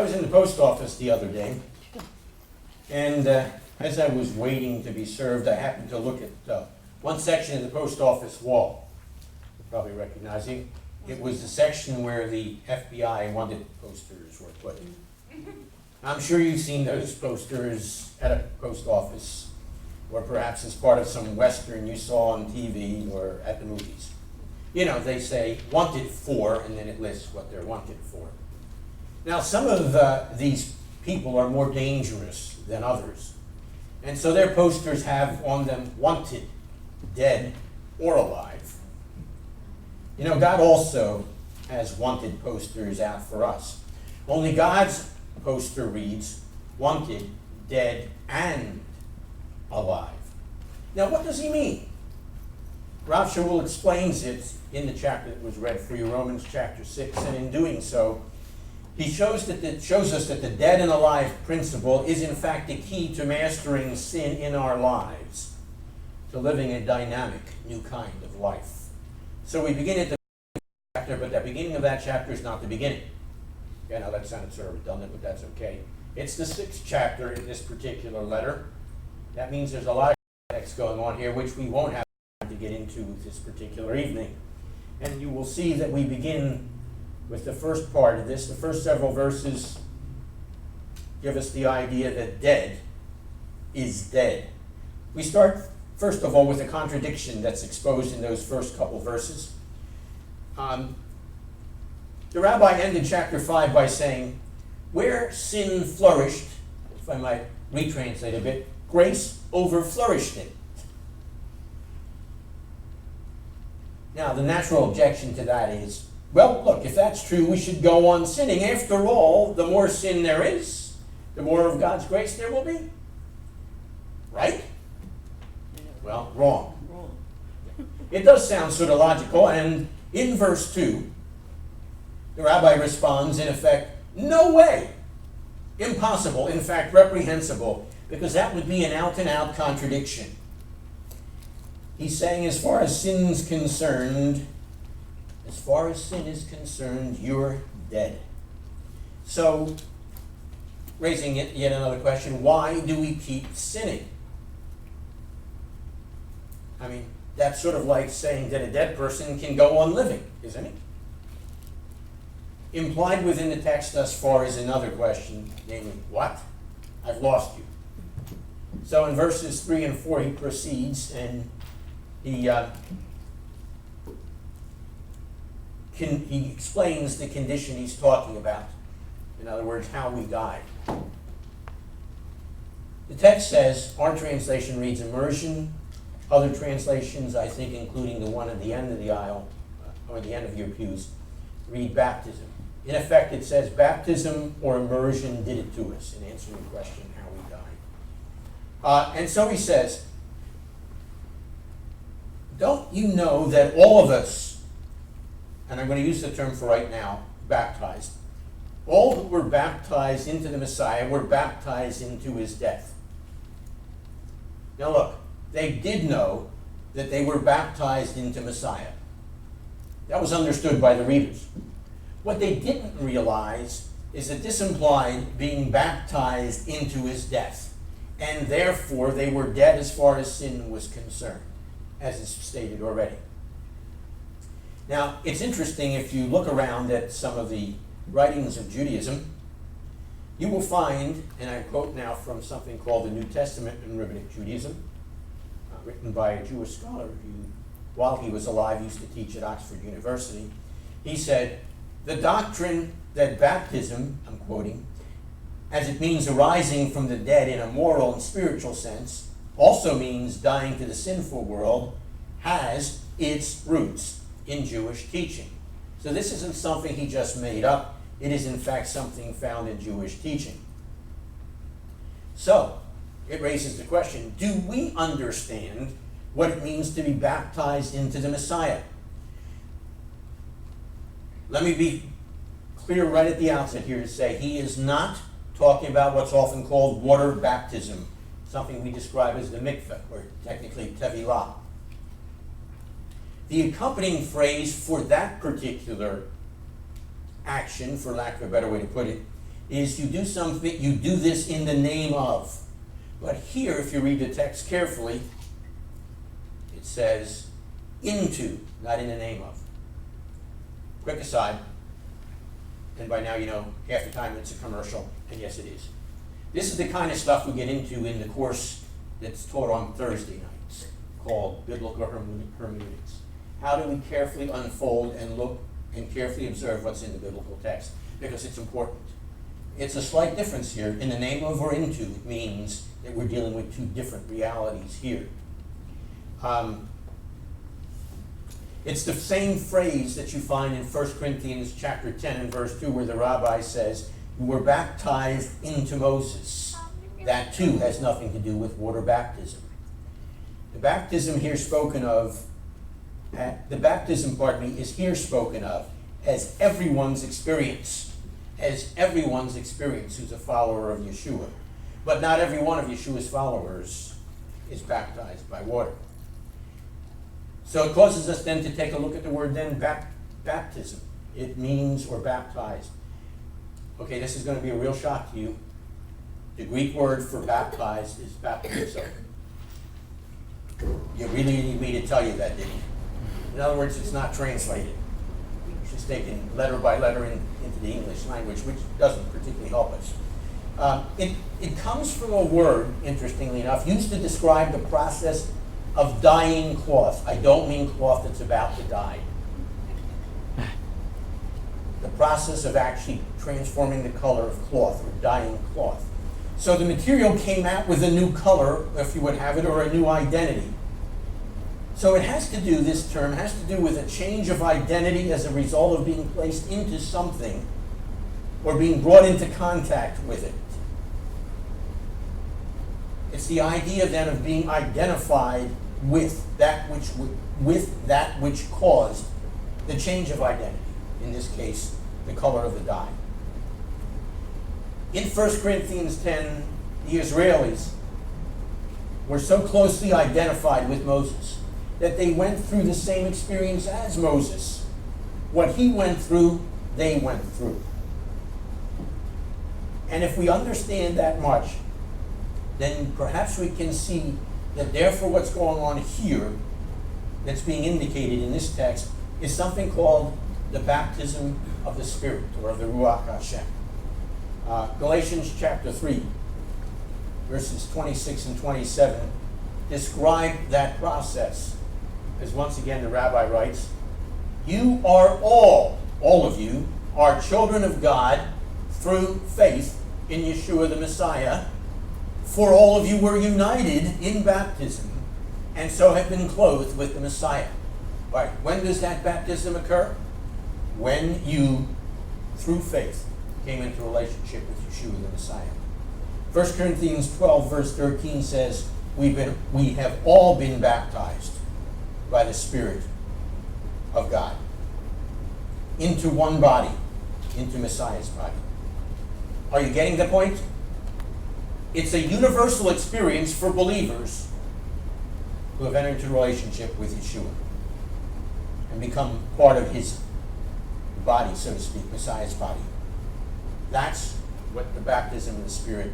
I was in the post office the other day, and as I was waiting to be served, I happened to look at one section of the post office wall. You probably recognize it. It was the section where the FBI wanted posters were put. I'm sure you've seen those posters at a post office, or perhaps as part of some Western you saw on TV or at the movies. You know, they say, wanted for, and then it lists what they're wanted for. Now, some of these people are more dangerous than others. And so their posters have on them wanted, dead, or alive. You know, God also has wanted posters out for us. Only God's poster reads, wanted, dead, and alive. Now, what does he mean? Rav Shaul explains it in the chapter that was read for you, Romans chapter 6, and in doing so, he shows us that the dead and alive principle is in fact the key to mastering sin in our lives, to living a dynamic new kind of life. So we begin at the chapter, but the beginning of that chapter is not the beginning. Yeah, now that sounded sort of redundant, but that's okay. It's the 6th chapter in this particular letter. That means there's a lot of text going on here, which we won't have time to get into this particular evening. And you will see that we begin with the first part of this. The first several verses give us the idea that dead is dead. We start, first of all, with a contradiction that's exposed in those first couple verses. The rabbi ended chapter 5 by saying, where sin flourished, if I might retranslate a bit, grace overflourished it. Now, the natural objection to that is, well, look, if that's true, we should go on sinning. After all, the more sin there is, the more of God's grace there will be. Right? Well, wrong. It does sound sort of logical, and in verse 2, the rabbi responds, in effect, no way. Impossible, in fact, reprehensible, because that would be an out-and-out contradiction. He's saying, as far as sin is concerned, you're dead. So, raising yet another question, why do we keep sinning? I mean, that's sort of like saying that a dead person can go on living, isn't it? Implied within the text thus far is another question, namely, what? I've lost you. So in verses 3 and 4 he proceeds and he explains the condition he's talking about. In other words, how we died. The text says, our translation reads immersion. Other translations, I think, including the one at the end of the aisle, or the end of your pews, read baptism. In effect, it says baptism or immersion did it to us, in answering the question how we died. And so he says, don't you know that all of us, and I'm going to use the term for right now, baptized, all who were baptized into the Messiah were baptized into his death. Now look, they did know that they were baptized into Messiah. That was understood by the readers. What they didn't realize is that this implied being baptized into his death, and therefore they were dead as far as sin was concerned, as is stated already. Now, it's interesting if you look around at some of the writings of Judaism, you will find, and I quote now from something called the New Testament in Rabbinic Judaism, written by a Jewish scholar who, while he was alive, used to teach at Oxford University. He said, the doctrine that baptism, I'm quoting, as it means arising from the dead in a moral and spiritual sense, also means dying to the sinful world, has its roots in Jewish teaching. So this isn't something he just made up. It is in fact something found in Jewish teaching. So, it raises the question, do we understand what it means to be baptized into the Messiah? Let me be clear right at the outset here to say he is not talking about what's often called water baptism, something we describe as the mikveh, or technically tevilah. The accompanying phrase for that particular action, for lack of a better way to put it, is you do something, you do this in the name of. But here, if you read the text carefully, it says into, not in the name of. Quick aside, and by now you know half the time it's a commercial, and yes it is. This is the kind of stuff we get into in the course that's taught on Thursday nights, called Biblical Hermeneutics. How do we carefully unfold and look and carefully observe what's in the biblical text? Because it's important. It's a slight difference here. In the name of or into, it means that we're dealing with two different realities here. It's the same phrase that you find in 1 Corinthians chapter 10 and verse 2, where the rabbi says, "You were baptized into Moses." That too has nothing to do with water baptism. The baptism here spoken of, is here spoken of as everyone's experience. As everyone's experience who's a follower of Yeshua. But not every one of Yeshua's followers is baptized by water. So it causes us then to take a look at the word then, baptism. It means, or baptized. Okay, this is going to be a real shock to you. The Greek word for baptized is baptizo. You really need me to tell you that, didn't you? In other words, it's not translated. It's just taken letter by letter into the English language, which doesn't particularly help us. It comes from a word, interestingly enough, used to describe the process of dyeing cloth. I don't mean cloth that's about to dye. The process of actually transforming the color of cloth or dyeing cloth. So the material came out with a new color, if you would have it, or a new identity. So it has to do, this term has to do with a change of identity as a result of being placed into something or being brought into contact with it. It's the idea then of being identified with that which caused the change of identity. In this case, the color of the dye. In 1 Corinthians 10, the Israelis were so closely identified with Moses that they went through the same experience as Moses. What he went through, they went through. And if we understand that much, then perhaps we can see that therefore what's going on here that's being indicated in this text is something called the baptism of the Spirit, or of the Ruach Hashem. Galatians chapter 3, verses 26 and 27 describe that process. As once again the rabbi writes, "You are all of you, are children of God through faith in Yeshua the Messiah, for all of you were united in baptism, and so have been clothed with the Messiah." Right. When does that baptism occur? When you, through faith, came into relationship with Yeshua the Messiah. 1 Corinthians 12 verse 13 says, we have all been baptized by the Spirit of God into one body, into Messiah's body. Are you getting the point? It's a universal experience for believers who have entered into relationship with Yeshua and become part of his body, so to speak, Messiah's body. That's what the baptism of the Spirit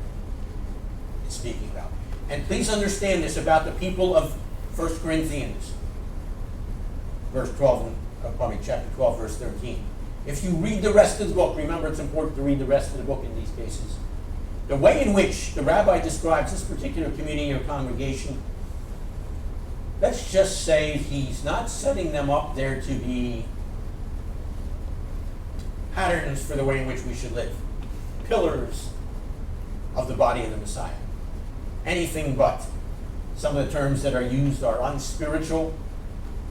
is speaking about. And please understand this about the people of 1 Corinthians, chapter 12, verse 13. If you read the rest of the book, remember it's important to read the rest of the book in these cases. The way in which the rabbi describes this particular community or congregation, let's just say he's not setting them up there to be patterns for the way in which we should live. Pillars of the body of the Messiah. Anything but. Some of the terms that are used are unspiritual.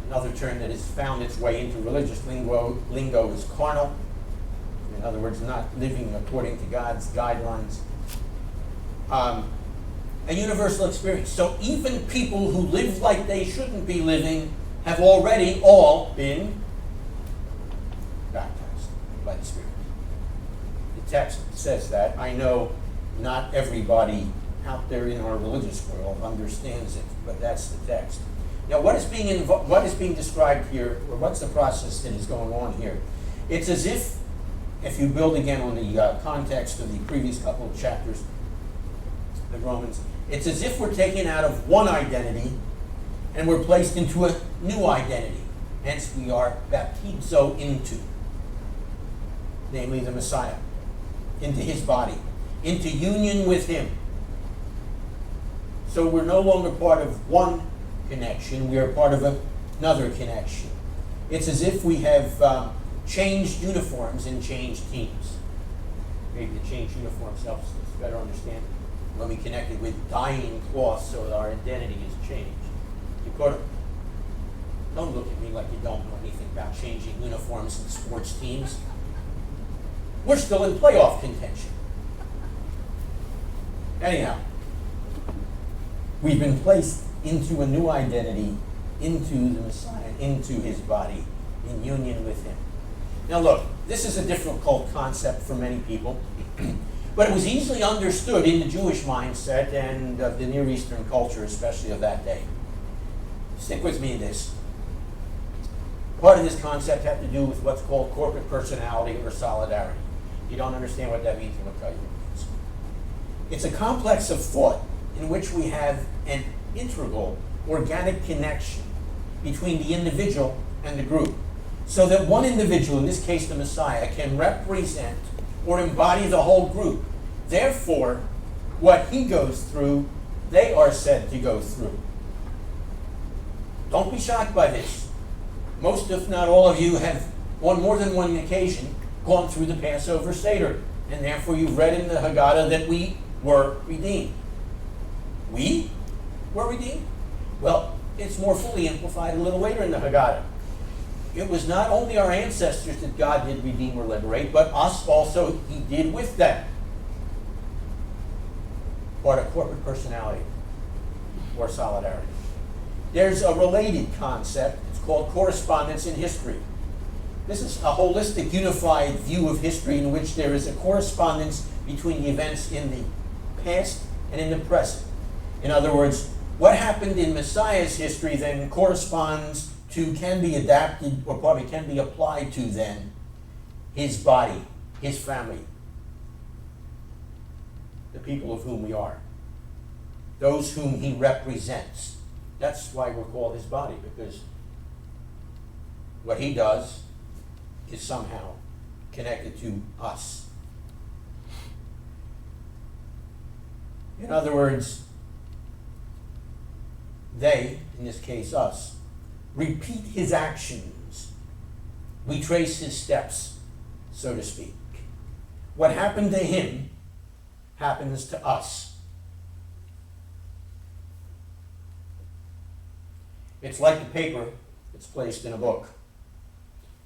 Another term that has found its way into religious lingo is carnal. In other words, not living according to God's guidelines. A universal experience. So even people who live like they shouldn't be living have already all been baptized by the Spirit. The text says that. I know not everybody out there in our religious world understands it, but that's the text. Now, what is being described here, or what's the process that is going on here? It's as if if you build again on the context of the previous couple of chapters of Romans, it's as if we're taken out of one identity and we're placed into a new identity. Hence we are baptizo into, namely the Messiah, into his body, into union with him. So we're no longer part of one connection, we are part of another connection. It's as if we have changed uniforms and changed teams. Maybe the changed uniforms helps us better understand when we connected with dyeing cloth so that our identity is changed. You caught it? Don't look at me like you don't know anything about changing uniforms in sports teams. We're still in playoff contention. Anyhow, we've been placed into a new identity, into the Messiah, into his body, in union with him. Now look, this is a difficult concept for many people, but it was easily understood in the Jewish mindset and of the Near Eastern culture, especially of that day. Stick with me in this. Part of this concept had to do with what's called corporate personality or solidarity. You don't understand what that means, I'm going to tell you what it means. It's a complex of thought in which we have an integral, organic connection between the individual and the group, so that one individual, in this case the Messiah, can represent or embody the whole group. Therefore, what he goes through, they are said to go through. Don't be shocked by this. Most, if not all of you, have on more than one occasion gone through the Passover Seder, and therefore you've read in the Haggadah that we were redeemed. We were redeemed? Well, it's more fully amplified a little later in the Haggadah. It was not only our ancestors that God did redeem or liberate, but us also he did with them. Part of corporate personality or solidarity. There's a related concept. It's called correspondence in history. This is a holistic, unified view of history in which there is a correspondence between the events in the past and in the present. In other words, what happened in Messiah's history then corresponds to, can be adapted, or probably can be applied to then, his body, his family, the people of whom we are, those whom he represents. That's why we're called his body, because what he does is somehow connected to us. In other words, they, in this case us, repeat his actions. We trace his steps, so to speak. What happened to him happens to us. It's like the paper that's placed in a book.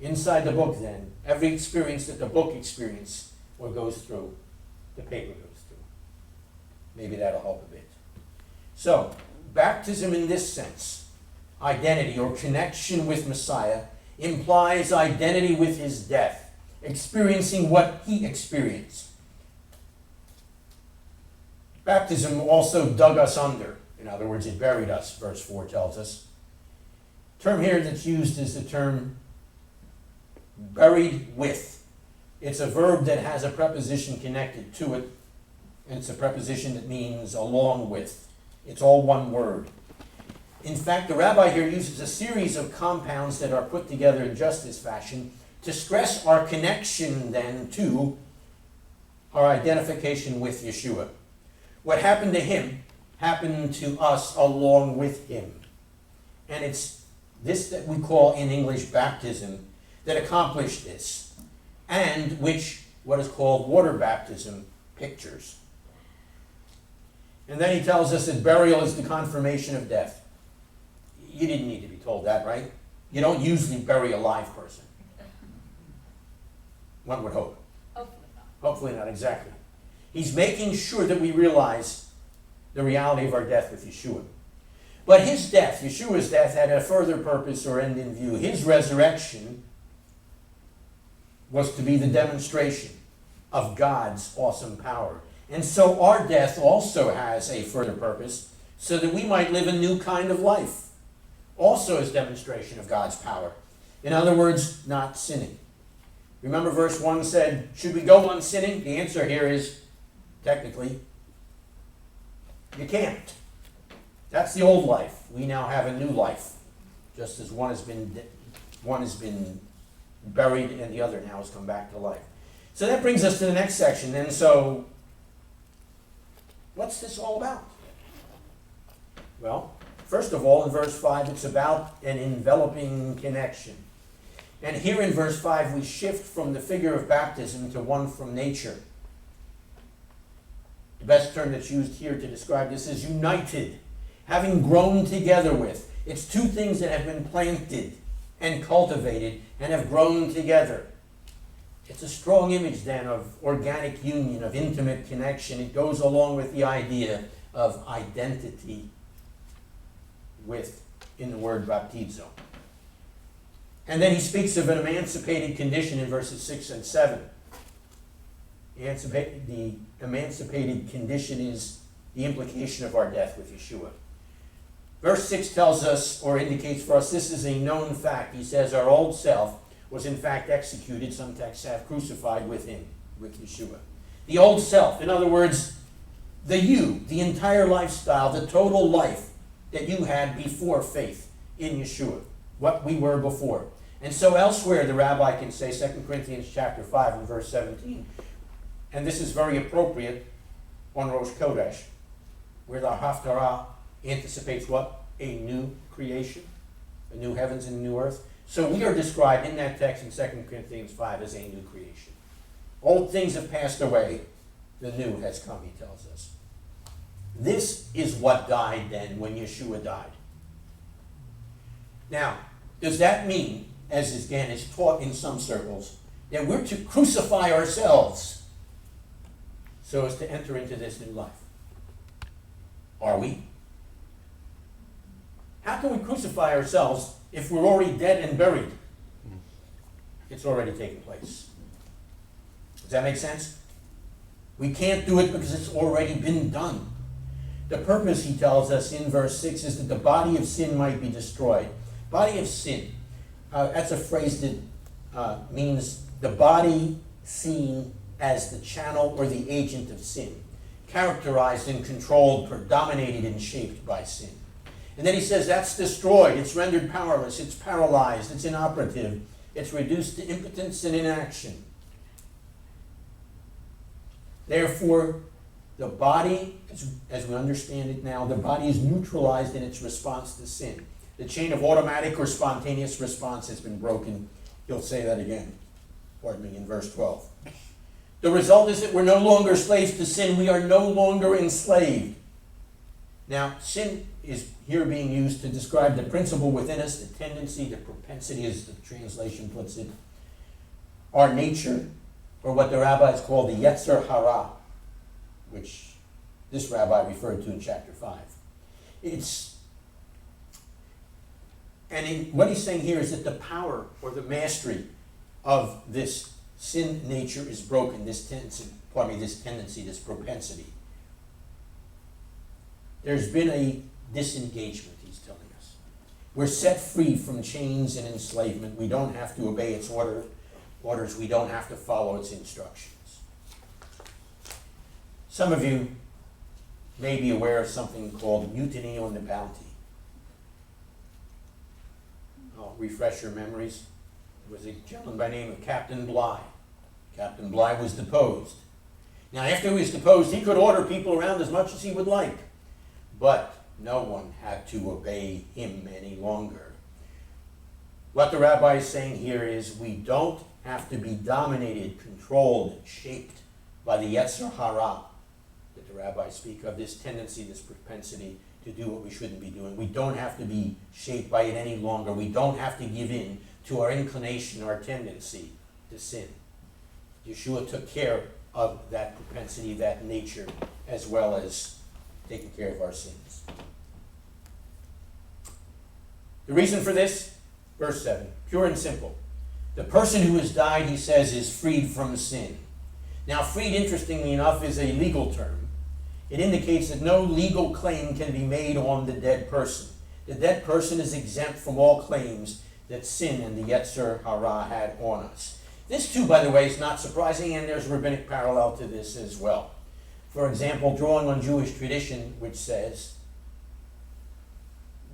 Inside the book, then, every experience that the book experiences or goes through, the paper goes through. Maybe that'll help a bit. So, baptism in this sense, identity or connection with Messiah, implies identity with his death, experiencing what he experienced. Baptism also dug us under. In other words, it buried us, verse 4 tells us. The term here that's used is the term buried with. It's a verb that has a preposition connected to it, and it's a preposition that means along with. It's all one word. In fact, the rabbi here uses a series of compounds that are put together in just this fashion to stress our connection then to our identification with Yeshua. What happened to him happened to us along with him. And it's this that we call in English baptism that accomplished this, and which what is called water baptism pictures. And then he tells us that burial is the confirmation of death. You didn't need to be told that, right? You don't usually bury a live person. One would hope. Hopefully not, exactly. He's making sure that we realize the reality of our death with Yeshua. But his death, Yeshua's death, had a further purpose or end in view. His resurrection was to be the demonstration of God's awesome power. And so our death also has a further purpose, so that we might live a new kind of life, also as demonstration of God's power. In other words, not sinning. Remember verse 1 said, should we go on sinning? The answer here is, technically, you can't. That's the old life. We now have a new life. Just as one has been buried and the other now has come back to life. So that brings us to the next section. And so, what's this all about? Well, first of all, in verse 5, it's about an enveloping connection. And here in verse 5, we shift from the figure of baptism to one from nature. The best term that's used here to describe this is united, having grown together with. It's two things that have been planted and cultivated and have grown together. It's a strong image then of organic union, of intimate connection. It goes along with the idea of identity in the word baptizo. And then he speaks of an emancipated condition in verses 6 and 7. The emancipated condition is the implication of our death with Yeshua. Verse 6 tells us, or indicates for us, this is a known fact. He says our old self was in fact executed, some texts have crucified with him, with Yeshua. The old self, in other words, the entire lifestyle, the total life that you had before faith in Yeshua, what we were before. And so elsewhere the rabbi can say, 2 Corinthians chapter 5 and verse 17, and this is very appropriate on Rosh Chodesh, where the Haftarah anticipates what? A new creation, a new heavens and a new earth. So we are described in that text in 2 Corinthians 5 as a new creation. Old things have passed away, the new has come, he tells us. This is what died then when Yeshua died. Now, does that mean, as again is taught in some circles, that we're to crucify ourselves so as to enter into this new life? Are we? How can we crucify ourselves if we're already dead and buried? It's already taken place. Does that make sense? We can't do it because it's already been done. The purpose, he tells us in verse 6, is that the body of sin might be destroyed. Body of sin. That's a phrase that means the body seen as the channel or the agent of sin, characterized and controlled, predominated and shaped by sin. And then he says that's destroyed, it's rendered powerless, it's paralyzed, it's inoperative, it's reduced to impotence and inaction. Therefore, the body, as we understand it now, the body is neutralized in its response to sin. The chain of automatic or spontaneous response has been broken. He'll say that again, in verse 12. The result is that we're no longer slaves to sin. We are no longer enslaved. Now, sin is here being used to describe the principle within us, the tendency, the propensity, as the translation puts it, our nature, or what the rabbis call the Yetzer Hara, which this rabbi referred to in chapter 5. What he's saying here is that the power or the mastery of this sin nature is broken, this tendency, this propensity. There's been a disengagement, he's telling us. We're set free from chains and enslavement. We don't have to obey its orders. We don't have to follow its instructions. Some of you may be aware of something called mutiny on the bounty. I'll refresh your memories. There was a gentleman by the name of Captain Bligh. Captain Bligh was deposed. Now, after he was deposed, he could order people around as much as he would like, but no one had to obey him any longer. What the rabbi is saying here is we don't have to be dominated, controlled, shaped by the Yetzer Hara that the rabbis speak of, this tendency, this propensity to do what we shouldn't be doing. We don't have to be shaped by it any longer. We don't have to give in to our inclination, our tendency to sin. Yeshua took care of that propensity, that nature, as well as taking care of our sins. The reason for this, verse 7, pure and simple. The person who has died, he says, is freed from sin. Now, freed, interestingly enough, is a legal term. It indicates that no legal claim can be made on the dead person. The dead person is exempt from all claims that sin and the Yetzer Hara had on us. This too, by the way, is not surprising, and there's a rabbinic parallel to this as well. For example, drawing on Jewish tradition, which says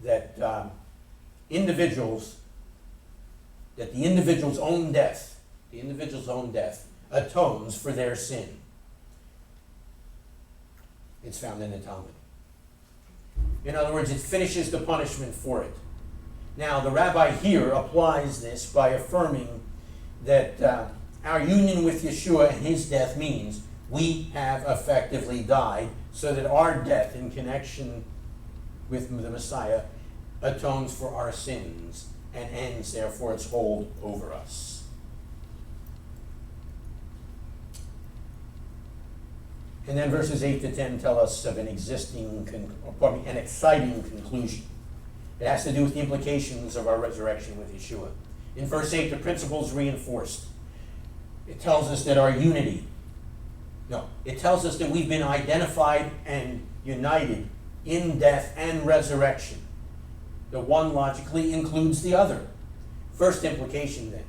that the individual's own death atones for their sin. It's found in the Talmud. In other words, it finishes the punishment for it. Now, the rabbi here applies this by affirming that our union with Yeshua and his death means we have effectively died, so that our death in connection with the Messiah atones for our sins and ends, therefore, its hold over us. And then verses 8 to 10 tell us of an exciting conclusion. It has to do with the implications of our resurrection with Yeshua. In verse 8, the principle is reinforced. It tells us that it tells us that we've been identified and united in death and resurrection. The one logically includes the other. First implication then.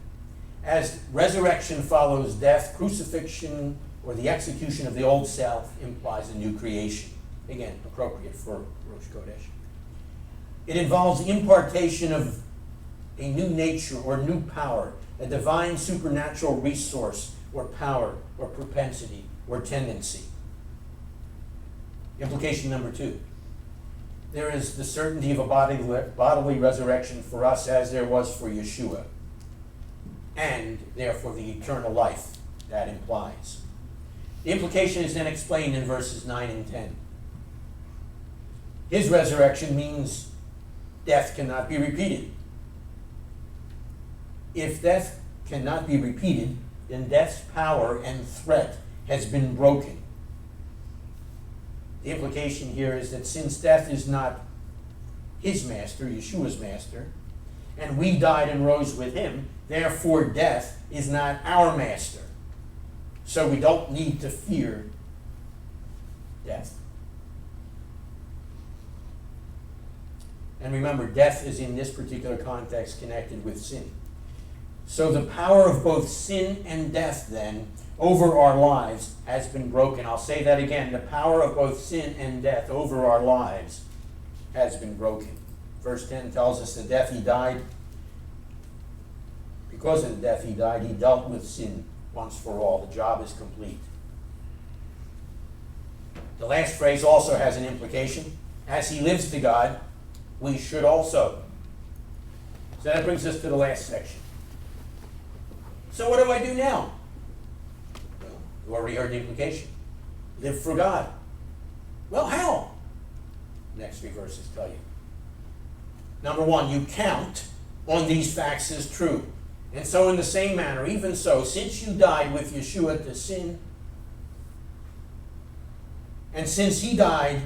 As resurrection follows death, crucifixion or the execution of the old self implies a new creation. Again, appropriate for Rosh Chodesh. It involves the impartation of a new nature or new power, a divine supernatural resource or power or propensity or tendency. Implication number 2. There is the certainty of a bodily resurrection for us as there was for Yeshua, and therefore the eternal life that implies. The implication is then explained in verses 9 and 10. His resurrection means death cannot be repeated. If death cannot be repeated, then death's power and threat has been broken. The implication here is that since death is not his master, Yeshua's master, and we died and rose with him, therefore death is not our master. So we don't need to fear death. And remember, death is in this particular context connected with sin. So the power of both sin and death then over our lives has been broken. I'll say that again. The power of both sin and death over our lives has been broken. Verse 10 tells us the death he died. Because of the death he died, he dealt with sin once for all. The job is complete. The last phrase also has an implication. As he lives to God, we should also. So that brings us to the last section. So what do I do now? Well, you already heard the implication. Live for God. Well, how? Next 3 verses tell you. Number 1, you count on these facts as true. And so in the same manner, even so, since you died with Yeshua to sin, and since he died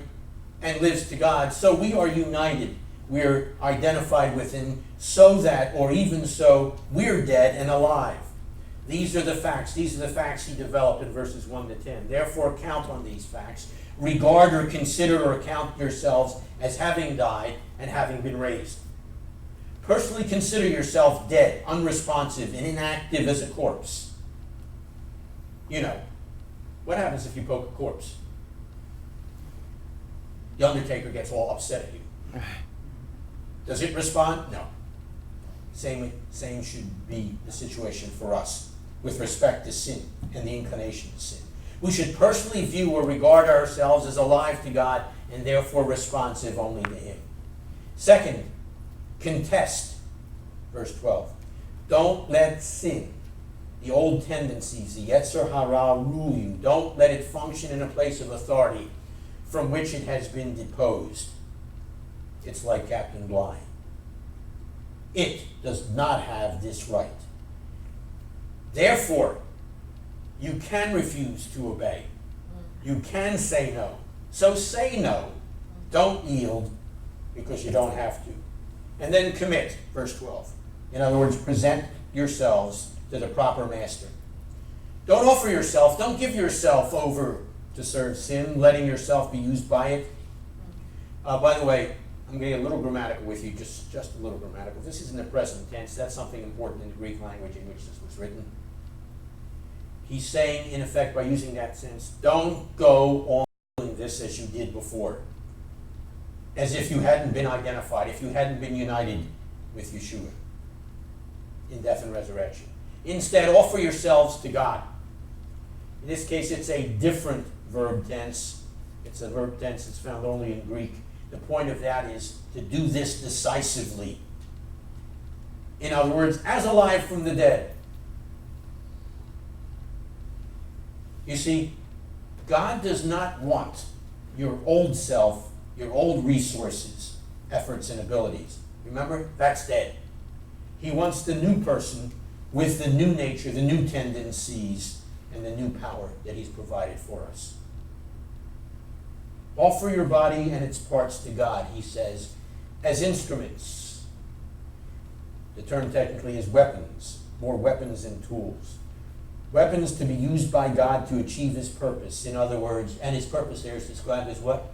and lives to God, so we are united. We're identified with him so that, or even so, we're dead and alive. These are the facts. These are the facts he developed in verses 1 to 10. Therefore, count on these facts. Regard or consider or count yourselves as having died and having been raised. Personally consider yourself dead, unresponsive, and inactive as a corpse. You know, what happens if you poke a corpse? The undertaker gets all upset at you. Does it respond? No. Same should be the situation for us with respect to sin and the inclination to sin. We should personally view or regard ourselves as alive to God and therefore responsive only to him. Second, contest. Verse 12. Don't let sin, the old tendencies, the Yetzer Hara, rule you. Don't let it function in a place of authority from which it has been deposed. It's like Captain Bligh. It does not have this right. Therefore, you can refuse to obey. You can say no. So say no. Don't yield because you don't have to. And then commit, verse 12. In other words, present yourselves to the proper master. Don't offer yourself, don't give yourself over to serve sin, letting yourself be used by it. By the way, I'm getting a little grammatical with you, just a little grammatical. This is in the present tense. That's something important in the Greek language in which this was written. He's saying, in effect, by using that sense, don't go on doing this as you did before. As if you hadn't been identified, if you hadn't been united with Yeshua in death and resurrection. Instead, offer yourselves to God. In this case, it's a different verb tense. It's a verb tense that's found only in Greek. The point of that is to do this decisively. In other words, as alive from the dead. You see, God does not want your old self, your old resources, efforts, and abilities. Remember, that's dead. He wants the new person with the new nature, the new tendencies, and the new power that he's provided for us. Offer your body and its parts to God, he says, as instruments. The term technically is weapons, more weapons than tools. Weapons to be used by God to achieve his purpose. In other words, and his purpose there is described as what?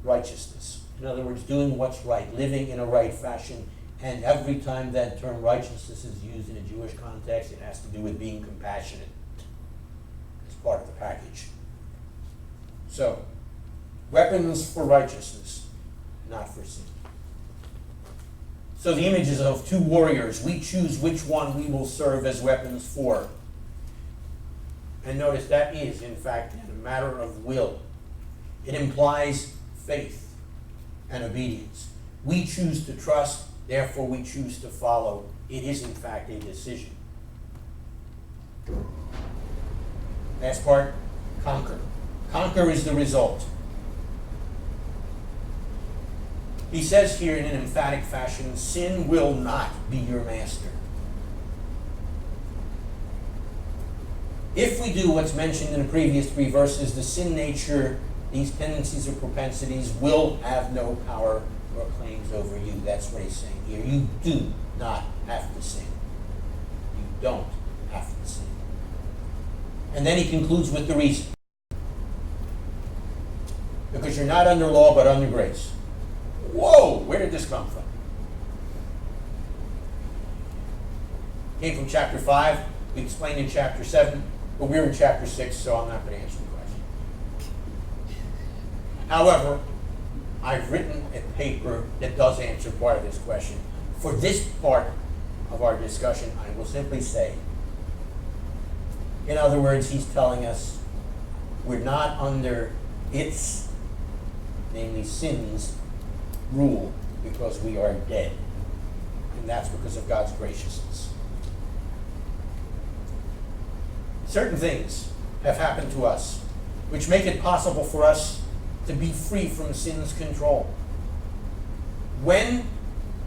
Righteousness. In other words, doing what's right, living in a right fashion. And every time that term righteousness is used in a Jewish context, it has to do with being compassionate as part of the package. So, weapons for righteousness, not for sin. So the images of two warriors, we choose which one we will serve as weapons for. And notice that is, in fact, a matter of will. It implies faith and obedience. We choose to trust, therefore we choose to follow. It is, in fact, a decision. Last part, conquer. Conquer is the result. He says here in an emphatic fashion, sin will not be your master. If we do what's mentioned in the previous 3 verses, the sin nature, these tendencies or propensities will have no power or claims over you. That's what he's saying here. You do not have to sin. You don't have to sin. And then he concludes with the reason. Because you're not under law, but under grace. Whoa! Where did this come from? Came from chapter 5. We explained in chapter 7. But we're in chapter 6, so I'm not going to answer the question. However, I've written a paper that does answer part of this question. For this part of our discussion, I will simply say, in other words, he's telling us we're not under its, namely sin's, rule because we are dead. And that's because of God's graciousness. Certain things have happened to us which make it possible for us to be free from sin's control. When,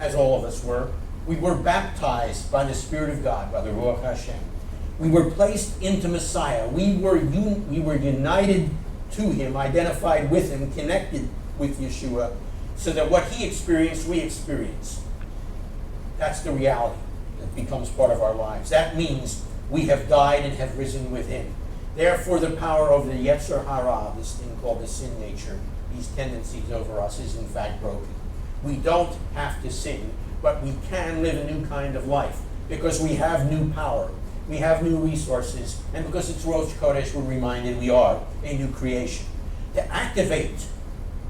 as all of us were, we were baptized by the Spirit of God, by the Ruach Hashem, we were placed into Messiah. We were united to him, identified with him, connected with Yeshua, so that what he experienced, we experience. That's the reality that becomes part of our lives. That means we have died and have risen with him. Therefore, the power over the Yetzer Hara, this thing called the sin nature, these tendencies over us, is in fact broken. We don't have to sin, but we can live a new kind of life because we have new power, we have new resources, and because it's Rosh Chodesh, we're reminded we are a new creation. To activate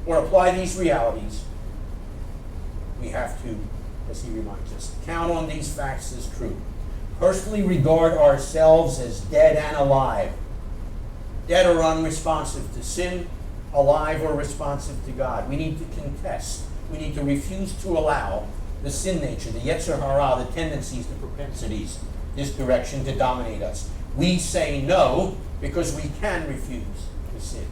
or apply these realities, we have to, as he reminds us, count on these facts as true. Personally regard ourselves as dead and alive. Dead or unresponsive to sin, alive or responsive to God. We need to contest. We need to refuse to allow the sin nature, the Yetzer Hara, the tendencies, the propensities, this direction to dominate us. We say no because we can refuse to sin.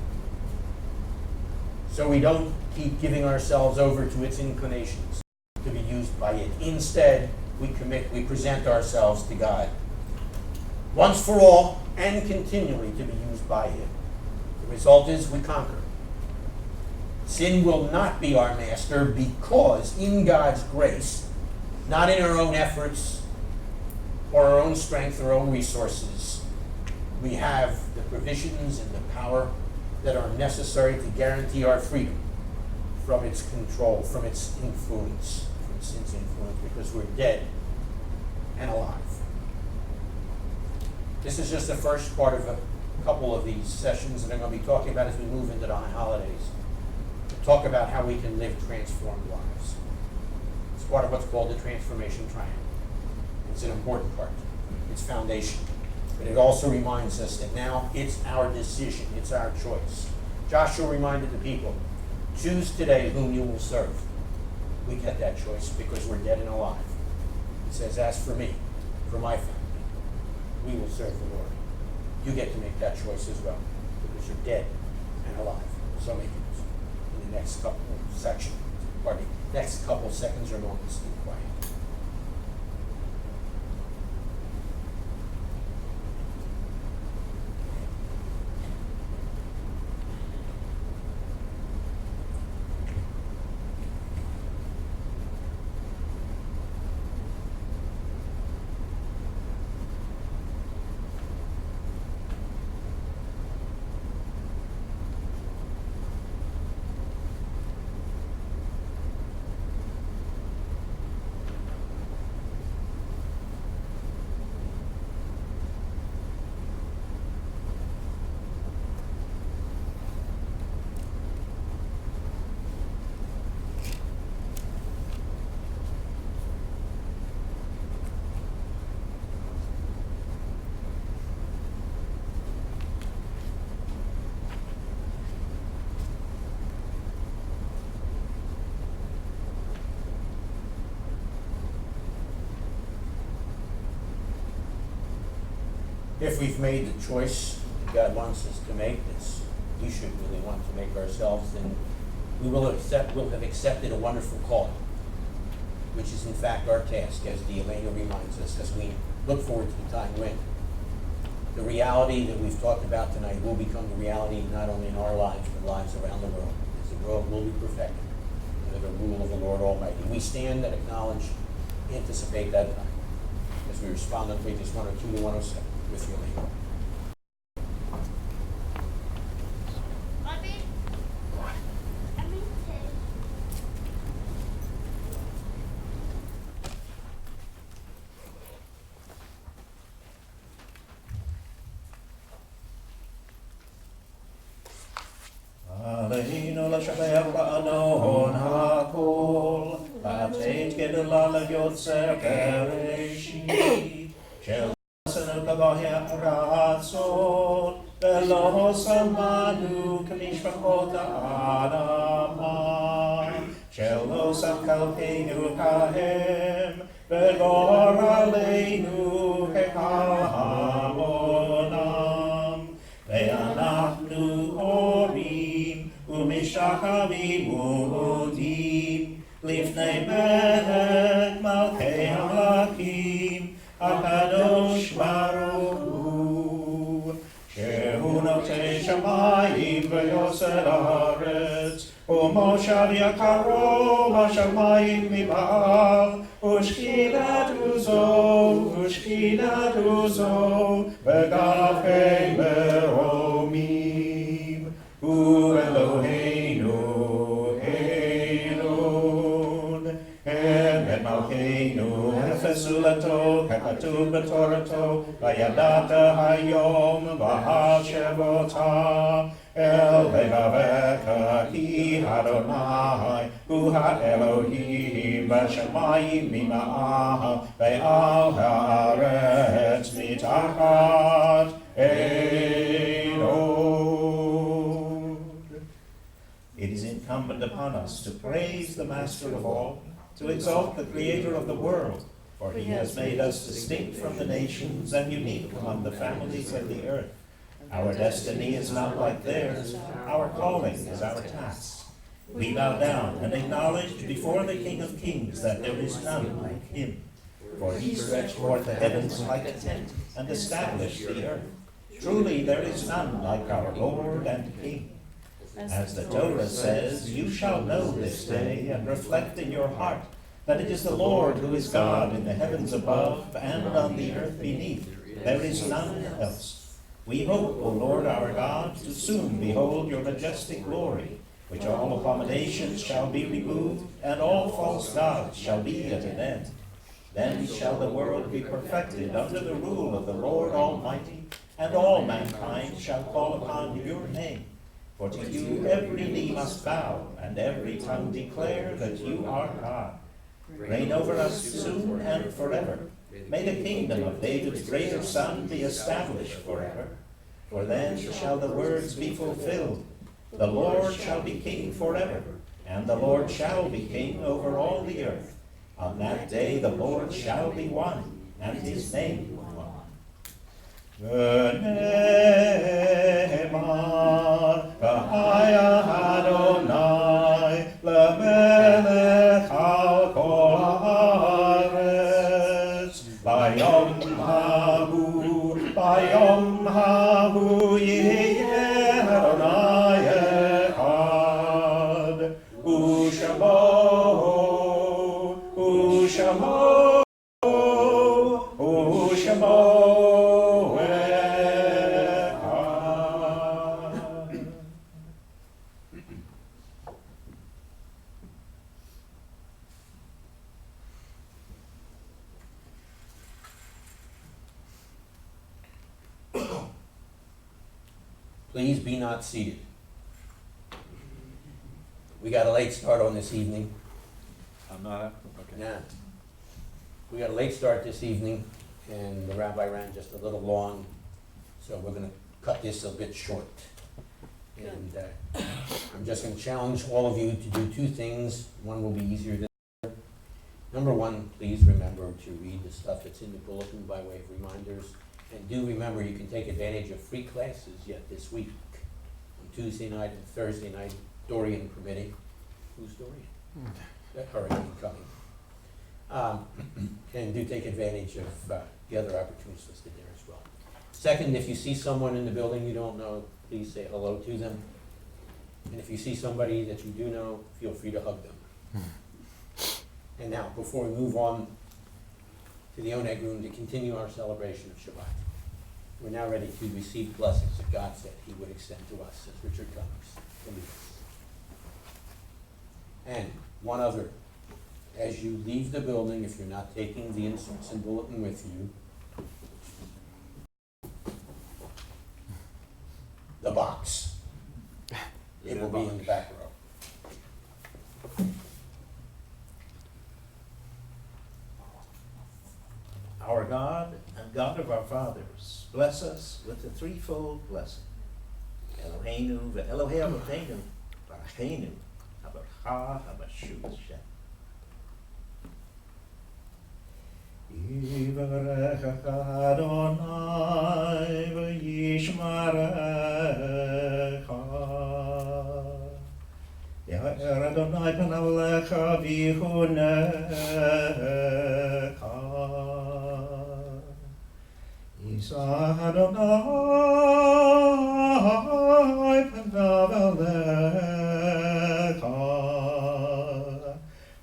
So we don't keep giving ourselves over to its inclinations to be used by it. Instead, we we present ourselves to God. Once for all and continually to be used by him. The result is we conquer. Sin will not be our master because in God's grace, not in our own efforts or our own strength or our own resources, we have the provisions and the power that are necessary to guarantee our freedom from its control, from its influence, from sin's influence, because we're dead and alive. This is just the first part of a couple of these sessions that I'm going to be talking about as we move into the holidays. Talk about how we can live transformed lives. It's part of what's called the transformation triangle. It's an important part. It's foundational. But it also reminds us that now it's our decision. It's our choice. Joshua reminded the people, choose today whom you will serve. We get that choice because we're dead and alive. He says, as for me, for my family, we will serve the Lord. You get to make that choice as well because you're dead and alive. So make it. In the next couple seconds are enormously quiet. If we've made the choice that God wants us to make, that we should really want to make ourselves, then we'll have accepted a wonderful calling, which is in fact our task, as the Elena reminds us, as we look forward to the time when the reality that we've talked about tonight will become the reality not only in our lives, but lives around the world, as the world will be perfected under the rule of the Lord Almighty. We stand and acknowledge, anticipate that time, as we respond to pages 102 to 107. With you, Elena. Aleinu l'shabeach ba'anon ha'kol, ha'teit gedula l'yotzer bereshit, shel senu kavahia ratzon, velo samanu k'mishpachot ha'adama, shel lo sakalkeinu kahem, vegor aleinu kekal hamonam, ve'anachnu orim, u'mishachavim u'odim, lifnei melech malkei halakim, HaKadosh Baruch Hu, Shehu notei shamayim v'yoser haaretz, u'moshav yakaro b'shamayim miba'al, u'shkilat uzo, v'gavhei meromim, Hu Eloheinu Elon, Emet Malkeinu, Efesulato, Kekatub B'Torato, Vayadata Hayom, V'Hashevota, El Levavecha, Ki Adonai, Hu HaElohim, V'Shamayim Mima'ah, Ve'al Haaretz Mitachat Elon. It is incumbent upon us to praise the Master of all, to exalt the Creator of the world, for He has made us distinct from the nations and unique among the families of the earth. Our destiny is not like theirs, our calling is our task. We bow down and acknowledge before the King of Kings that there is none like Him. For He stretched forth the heavens like a tent and established the earth. Truly there is none like our Lord and King. As the Torah says, you shall know this day and reflect in your heart that it is the Lord who is God in the heavens above and on the earth beneath. There is none else. We hope, O Lord our God, to soon behold your majestic glory, which all abominations shall be removed, and all false gods shall be at an end. Then shall the world be perfected under the rule of the Lord Almighty, and all mankind shall call upon your name. For to you every knee must bow, and every tongue declare that you are God. Reign over us soon and forever. May the kingdom of David's greater Son be established forever. For then shall the words be fulfilled. The Lord shall be king forever, and the Lord shall be king over all the earth. On that day the Lord shall be one, and his name one. V'ne'emar v'haya Adonai lemelech al kol haaretz bayom hahu yihyeh Adonai echad u'shamo Please be not seated. We got a late start on this evening. I'm not, okay. Yeah. We got a late start this evening, and the rabbi ran just a little long, so we're going to cut this a bit short. And I'm just going to challenge all of you to do two things. One will be easier than the other. Number one, please remember to read the stuff that's in the bulletin by way of reminders. And do remember you can take advantage of free classes yet this week. On Tuesday night and Thursday night, Dorian permitting. Who's Dorian? That hurricane coming. And do take advantage of the other opportunities listed there as well. Second, if you see someone in the building you don't know, please say hello to them. And if you see somebody that you do know, feel free to hug them. And now, before we move on to the Oneg room to continue our celebration of Shabbat, we're now ready to receive blessings that God said he would extend to us as Richard comes to lead us. And one other, as you leave the building, if you're not taking the inserts and bulletin with you, the box. It will be in the back row. Our God and God of our fathers, bless us with the threefold blessing. Eloheinu ve'Elohei Avotenu, Barecheinu, Habarcha Habashu Hashem. Yivarechecha Adonai v'yishmarecha. Ya'er Adonai panav lecha v'yichunecha. Yisa Adonai panav elecha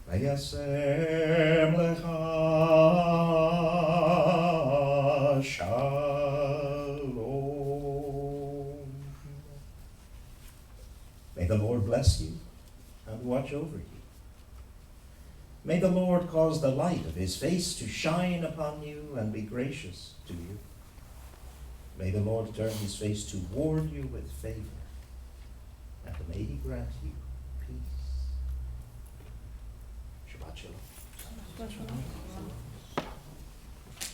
v'yasem lecha shalom. May the Lord bless you and watch over you. May the Lord cause the light of his face to shine upon you and be gracious to you. May the Lord turn his face toward you with favor, and may he grant you peace. Shabbat shalom. Shabbat shalom.